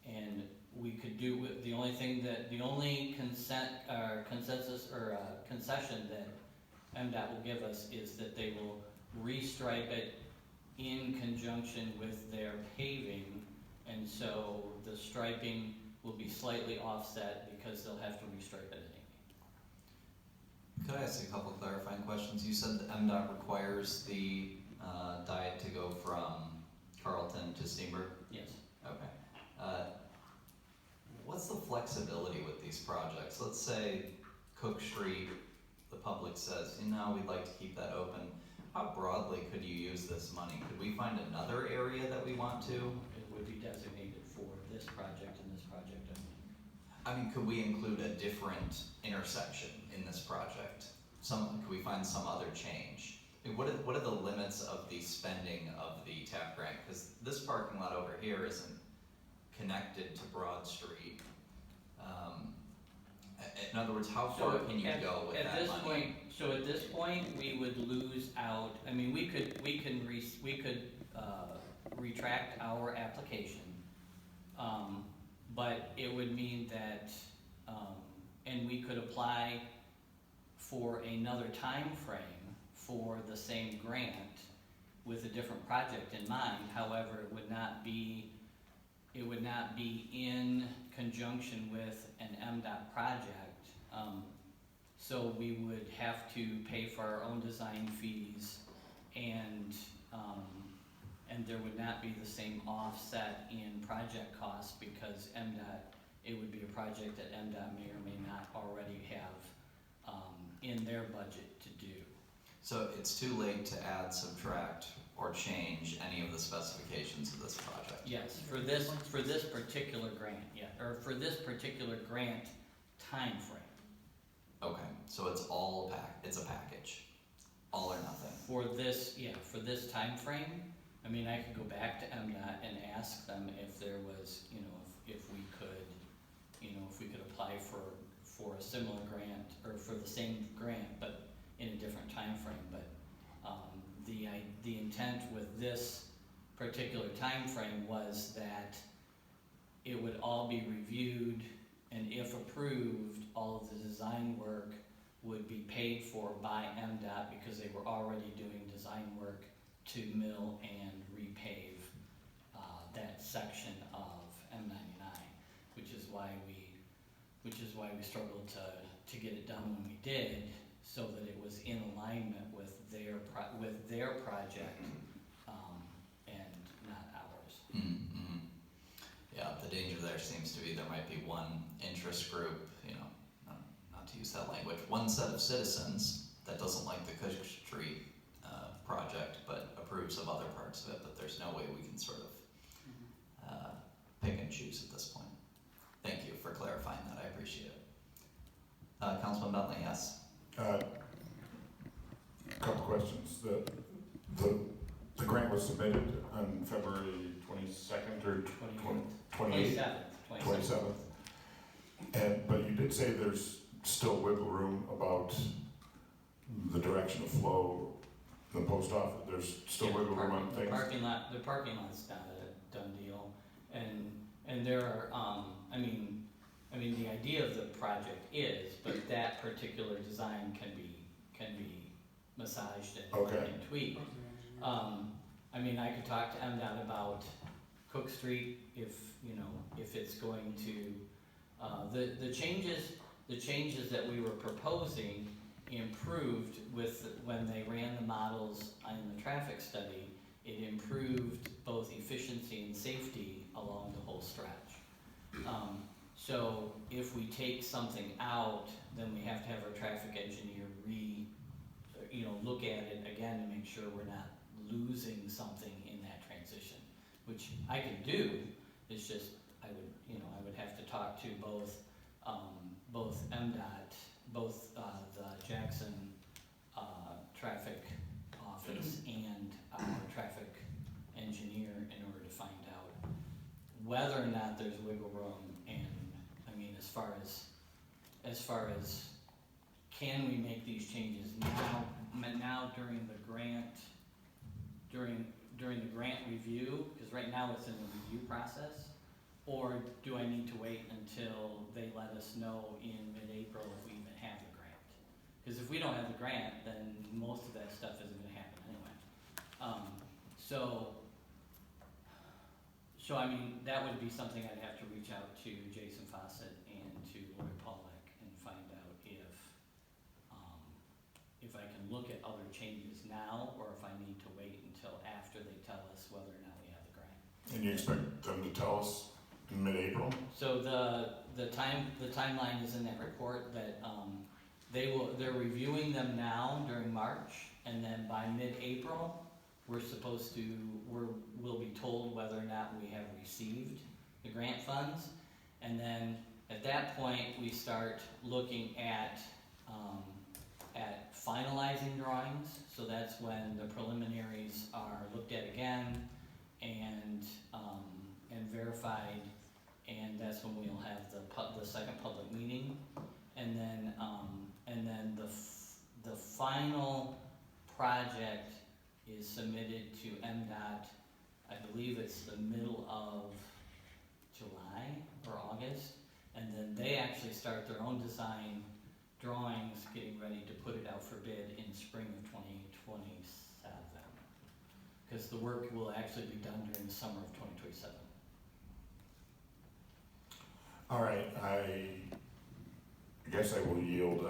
and we could do the only consensus or concession that MDOT will give us is that they will restripe it in conjunction with their paving, and so the striping will be slightly offset because they'll have to restripe it anyway. Could I ask a couple clarifying questions? You said that MDOT requires the diet to go from Carlton to Steenberg? Yes. Okay. What's the flexibility with these projects? Let's say Cook Street, the public says, we'd like to keep that open. How broadly could you use this money? Could we find another area that we want to? It would be designated for this project and this project only. I mean, could we include a different intersection in this project? Could we find some other change? I mean, what are the limits of the spending of the TAP grant? Because this parking lot over here isn't connected to Broad Street. In other words, how far can you go with that money? So at this point, we would lose out. I mean, we could retract our application, but it would mean that, and we could apply for another time frame for the same grant with a different project in mind. However, it would not be in conjunction with an MDOT project. So we would have to pay for our own design fees, and there would not be the same offset in project costs, because it would be a project that MDOT may or may not already have in their budget to do. So it's too late to add, subtract, or change any of the specifications of this project? Yes, for this particular grant, yeah, or for this particular grant time frame. Okay, so it's it's a package, all or nothing. For this time frame, I mean, I could go back to MDOT and ask them if there was, if we could apply for a similar grant, or for the same grant, but in a different time frame. But the intent with this particular time frame was that it would all be reviewed, and if approved, all of the design work would be paid for by MDOT, because they were already doing design work to mill and repave that section of M99, which is why we struggled to get it done when we did, so that it was in alignment with their project and not ours. Mm-hmm. Yeah, the danger there seems to be there might be one interest group, not to use that language, one set of citizens that doesn't like the Cook Street project, but approves of other parts of it, but there's no way we can sort of pick and choose at this point. Thank you for clarifying that, I appreciate it. Councilman Bentley, yes? Couple questions. The grant was submitted on February 22nd or 28th? 27th. But you did say there's still wiggle room about the direction of flow, the post office. There's still wiggle room on things? The parking lot's not a done deal, and there are, I mean, the idea of the project is, but that particular design can be massaged and tweaked. I mean, I could talk to MDOT about Cook Street if it's going to, the changes that we were proposing improved when they ran the models in the traffic study. It improved both efficiency and safety along the whole stretch. So if we take something out, then we have to have our traffic engineer look at it again to make sure we're not losing something in that transition, which I can do. It's just I would have to talk to both MDOT, the Jackson traffic office and our traffic engineer in order to find out whether or not there's wiggle room. And I mean, as far as can we make these changes now during the grant review, because right now it's in the review process, or do I need to wait until they let us know in mid-April if we even have the grant? Because if we don't have the grant, then most of that stuff isn't going to happen anyway. So I mean, that would be something I'd have to reach out to Jason Fawcett and to Lori Pollack and find out if I can look at other changes now, or if I need to wait until after they tell us whether or not we have the grant. And you expect them to tell us in mid-April? So the timeline is in that report that they're reviewing them now during March, and then by mid-April we'll be told whether or not we have received the grant funds, and then at that point we start looking at finalizing drawings. So that's when the preliminaries are looked at again and verified, and that's when we'll have the second public meeting, and then the final project is submitted to MDOT. I believe it's the middle of July or August, and then they actually start their own design drawings, getting ready to put it out for bid in spring of 2020. 2027. Because the work will actually be done during the summer of 2027. All right, I guess I will yield.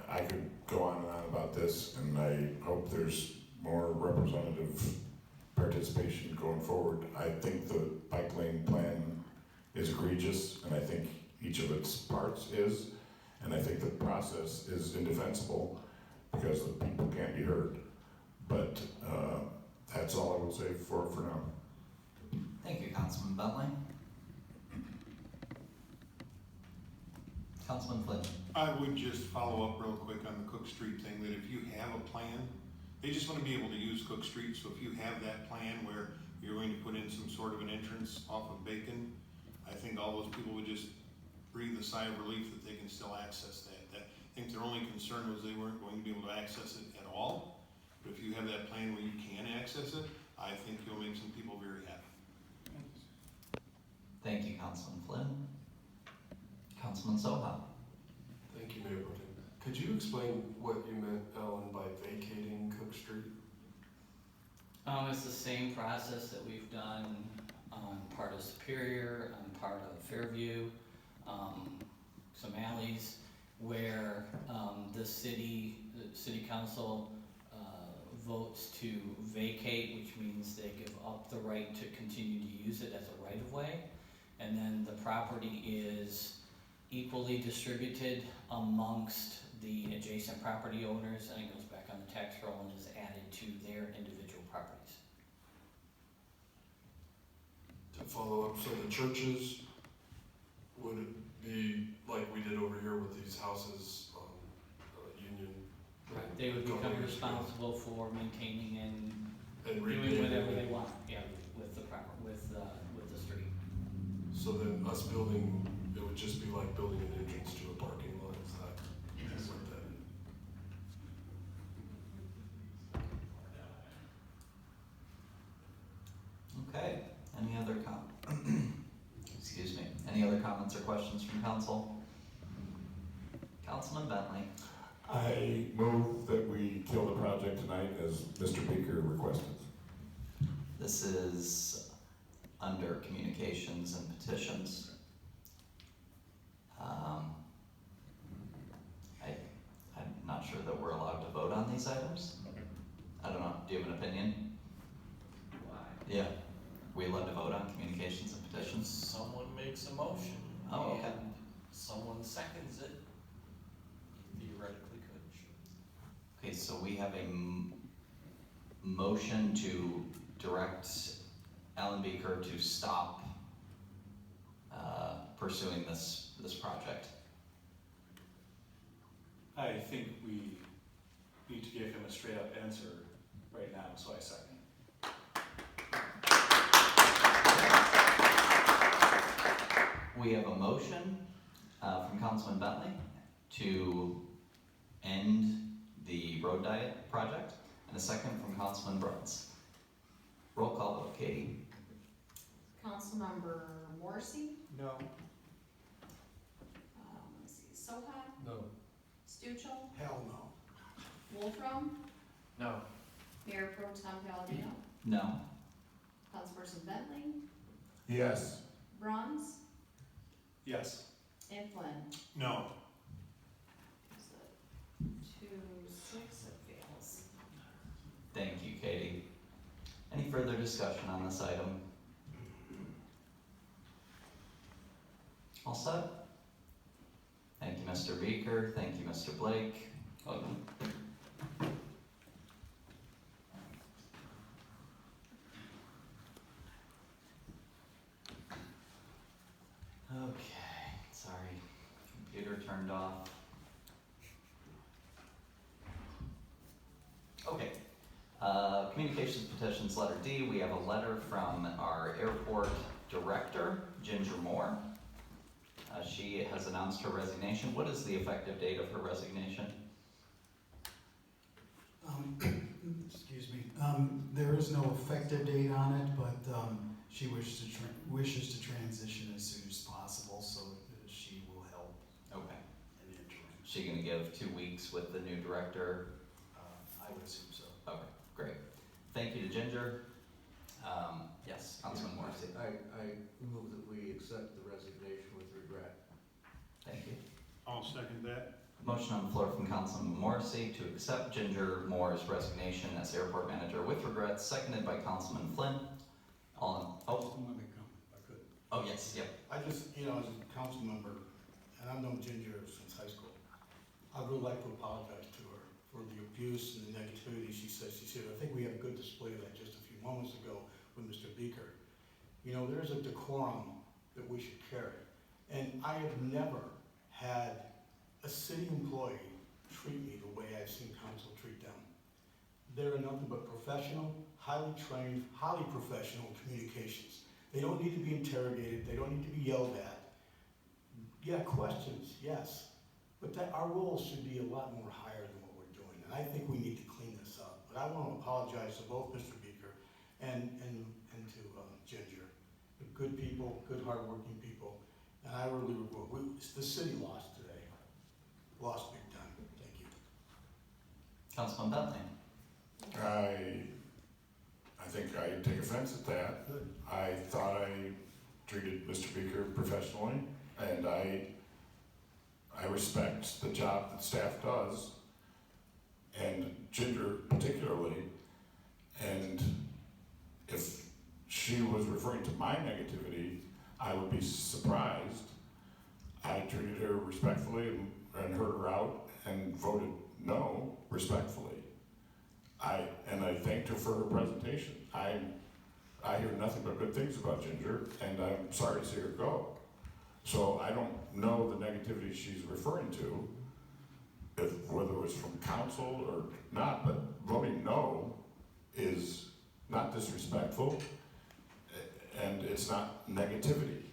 I could go on and on about this, and I hope there's more representative participation going forward. I think the bike lane plan is egregious, and I think each of its parts is, and I think the process is indefensible because the people can't be heard. But that's all I will say for now. Thank you, Councilman Bentley. Councilman Flynn. I would just follow up real quick on the Cook Street thing, that if you have a plan, they just wanna be able to use Cook Street, so if you have that plan where you're going to put in some sort of an entrance off of Bacon, I think all those people would just breathe a sigh of relief that they can still access that. I think their only concern was they weren't going to be able to access it at all, but if you have that plan where you can access it, I think you'll make some people very happy. Thank you, Councilman Flynn. Councilman Soha. Thank you, Mayor Pro Tem. Could you explain what you meant, Ellen, by vacating Cook Street? It's the same process that we've done on part of Superior, on part of Fairview, some alleys, where the city council votes to vacate, which means they give up the right to continue to use it as a right-of-way, and then the property is equally distributed amongst the adjacent property owners, and it goes back on the tax roll and is added to their individual properties. To follow up, so the churches would be like we did over here with these houses on Union. They would a couple become years ago, responsible for maintaining and and doing repaving whatever it. they want, yeah, with the proper, with the street. So then us building, it would just be like building an entrance to a parking lot, is that what that is? Okay, any other excuse me, any other comments or questions from council? Councilman Bentley. I move that we kill the project tonight as Mr. Beaker requested. This is under communications and petitions. I'm not sure that we're allowed to vote on these items. I don't know, do you have an opinion? Why? Yeah, we allowed to vote on communications and petitions? Someone makes a motion. Oh, okay. And someone seconds it. You theoretically could, sure. Okay, so we have a motion to direct Alan Beaker to stop pursuing this project. I think we need to give him a straight up answer right now, so I second. We have a motion from Councilman Bentley to end the road diet project, and a second from Councilman Bruns. Roll call vote, Katie. Councilmember Morrissey, No. let's see, Soha, No. Stuchel, Hell no. Wolfram, No. Mayor Pro Tem Palladino, No. Councilperson Bentley, Yes. Bruns, Yes. and Flynn. No. So 2-6, it fails. Thank you, Katie. Any further discussion on this item? All set? Thank you, Mr. Beaker. Thank you, Mr. Blake. Okay, sorry, computer turned off. Okay, communications petitions, letter D, we have a letter from our airport director, Ginger Moore. She has announced her resignation. What is the effective date of her resignation? Excuse me, there is no effective date on it, but she wishes to transition as soon as possible, so she will help Okay. in the interim. She gonna give 2 weeks with the new director? I would assume so. Okay, great. Thank you to Ginger. Yes, Councilman Morrissey. I move that we accept the resignation with regret. Thank you. I'll second that. Motion on the floor from Councilman Morrissey to accept Ginger Moore's resignation as airport manager with regrets, seconded by Councilman Flynn. All in, oh, Let me comment, if I could. oh yes, yep. I just, as a council member, and I've known Ginger since high school, I would like to apologize to her for the abuse and the negativity she said. She said, I think we had a good display of that just a few moments ago with Mr. Beaker. There's a decorum that we should carry. And I have never had a city employee treat me the way I've seen council treat them. They're nothing but professional, highly trained, highly professional communications. They don't need to be interrogated, they don't need to be yelled at. Yeah, questions, yes, but our roles should be a lot more higher than what we're doing, and I think we need to clean this up. But I want to apologize to both Mr. Beaker and to Ginger. They're good people, good hardworking people, and I really regret. The city lost today. Lost big time. Thank you. Councilman Bentley. I think I take offense at that. I thought I treated Mr. Beaker professionally, and I respect the job that staff does, and Ginger particularly, and if she was referring to my negativity, I would be surprised. I treated her respectfully and heard her out and voted no respectfully. I thanked her for her presentation. I hear nothing but good things about Ginger, and I'm sorry to see her go. So I don't know the negativity she's referring to, whether it was from council or not, but voting no is not disrespectful, and it's not negativity.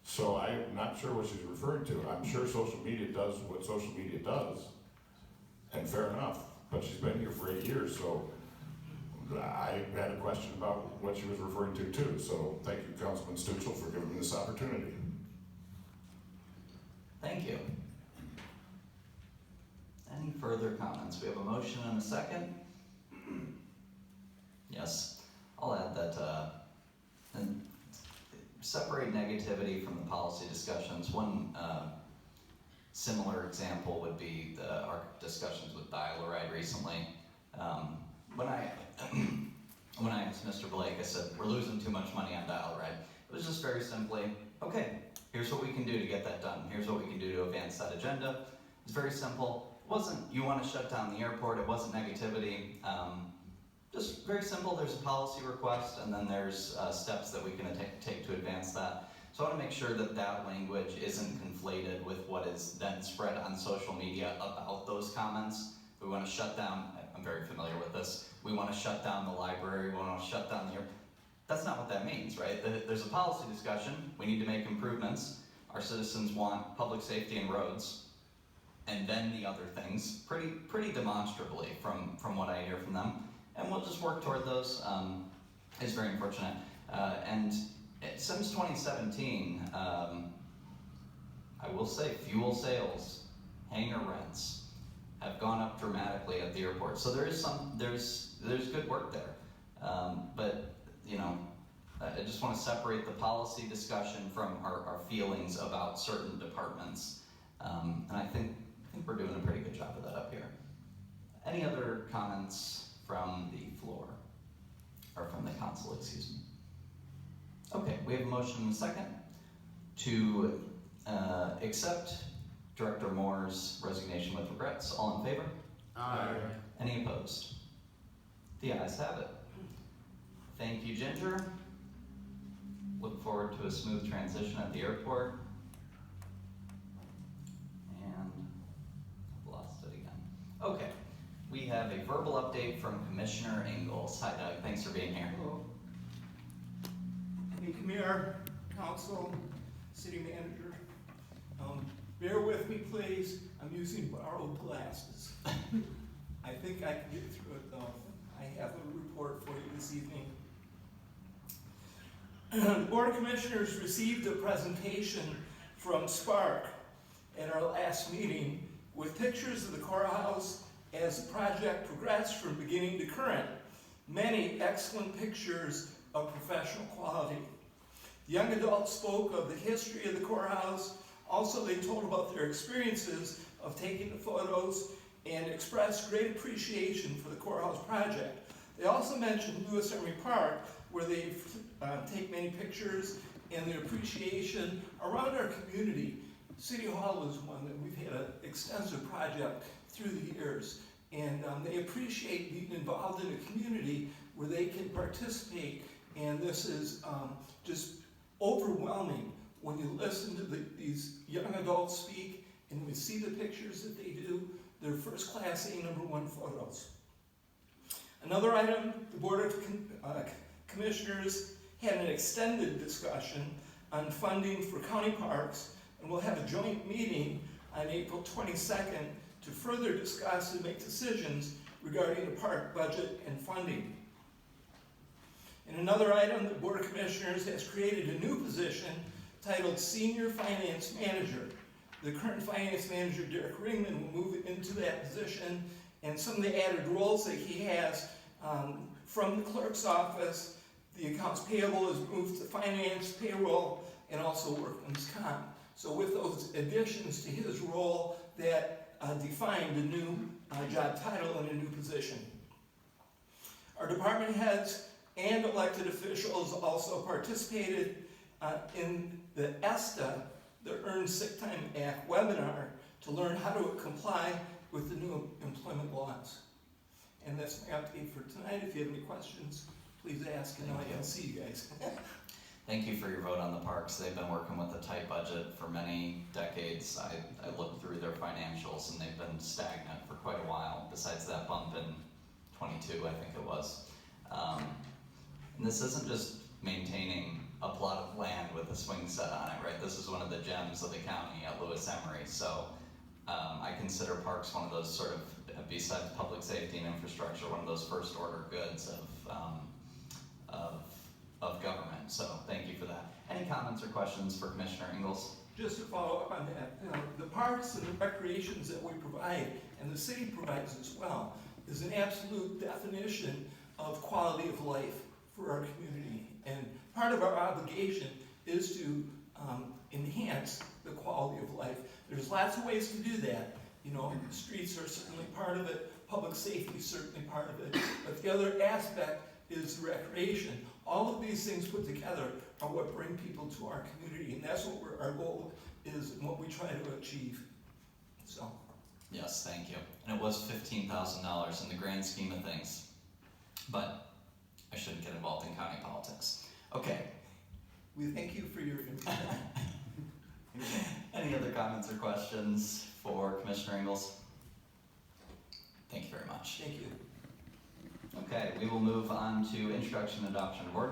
So I'm not sure what she's referring to. I'm sure social media does what social media does, and fair enough, but she's been here for 8 years, so I had a question about what she was referring to too. So thank you, Councilman Stuchel, for giving me this opportunity. Thank you. Any further comments? We have a motion and a second. Yes, I'll add that, and separate negativity from the policy discussions. One similar example would be our discussions with Dial-A-Ride recently. When I asked Mr. Blake, I said, we're losing too much money on Dial-A-Ride. It was just very simply, okay, here's what we can do to get that done. Here's what we can do to advance that agenda. It's very simple. It wasn't, you want to shut down the airport, it wasn't negativity. Just very simple, there's a policy request, and then there's steps that we can take to advance that. So I want to make sure that that language isn't conflated with what is then spread on social media about those comments. We want to shut down, I'm very familiar with this, we want to shut down the library, we want to shut down the airport. That's not what that means, right? There's a policy discussion, we need to make improvements. Our citizens want public safety and roads, and then the other things, pretty demonstrably from what I hear from them. And we'll just work toward those. It's very unfortunate. And since 2017, I will say fuel sales, hangar rents have gone up dramatically at the airport. So there's good work there. But I just want to separate the policy discussion from our feelings about certain departments. And I think we're doing a pretty good job of that up here. Any other comments from the floor, or from the council, excuse me? Okay, we have a motion and a second to accept Director Moore's resignation with regrets. All in favor? Aye. Any opposed? The ayes have it. Thank you, Ginger. Look forward to a smooth transition at the airport. And I've lost it again. Okay. We have a verbal update from Commissioner Ingalls. Hi, Doug. Thanks for being here. Hello. Thank you, Mayor, Council, City Manager. Bear with me, please. I'm using borrowed glasses. I think I can get through it, though. I have a report for you this evening. The Board of Commissioners received a presentation from Spark at our last meeting with pictures of the courthouse as the project progressed from beginning to current. Many excellent pictures of professional quality. The young adults spoke of the history of the courthouse. Also, they told about their experiences of taking the photos and expressed great appreciation for the courthouse project. They also mentioned Lewis Army Park, where they take many pictures, and their appreciation around our community. City Hall is one that we've had an extensive project through the years, and they appreciate being involved in a community where they can participate, and this is just overwhelming when you listen to these young adults speak and we see the pictures that they do. They're first class A #1 photos. Another item, the Board of Commissioners had an extended discussion on funding for county parks, and we'll have a joint meeting on April 22nd to further discuss and make decisions regarding the park budget and funding. In another item, the Board of Commissioners has created a new position titled Senior Finance Manager. The current Finance Manager, Derek Ringman, will move into that position, and some of the added roles that he has from the clerk's office. The accounts payable is moved to finance, payroll, and also workman's comp. So with those additions to his role, that defined a new job title and a new position. Our department heads and elected officials also participated in the ESTA, the Earned Sick Time Act webinar, to learn how to comply with the new employment laws. And that's my update for tonight. If you have any questions, please ask, and I can see you guys. Thank you for your vote on the parks. They've been working with a tight budget for many decades. I looked through their financials and they've been stagnant for quite a while, besides that bump in 22, I think it was. And this isn't just maintaining a plot of land with a swing set on it, right? This is one of the gems of the county at Lewis Emery. So I consider parks one of those sort of, besides public safety and infrastructure, one of those first order goods of government. So thank you for that. Any comments or questions for Commissioner Ingalls? Just to follow up on that, the parks and the recreations that we provide, and the city provides as well, is an absolute definition of quality of life for our community. And part of our obligation is to enhance the quality of life. There's lots of ways to do that. You know, the streets are certainly part of it, public safety is certainly part of it, but the other aspect is the recreation. All of these things put together are what bring people to our community, and that's what our goal is and what we try to achieve. So. Yes, thank you. And it was $15,000 in the grand scheme of things, but I shouldn't get involved in county politics. Okay. We thank you for your input. Any other comments or questions for Commissioner Ingalls? Thank you very much. Thank you. Okay, we will move on to introduction and adoption of ordinance.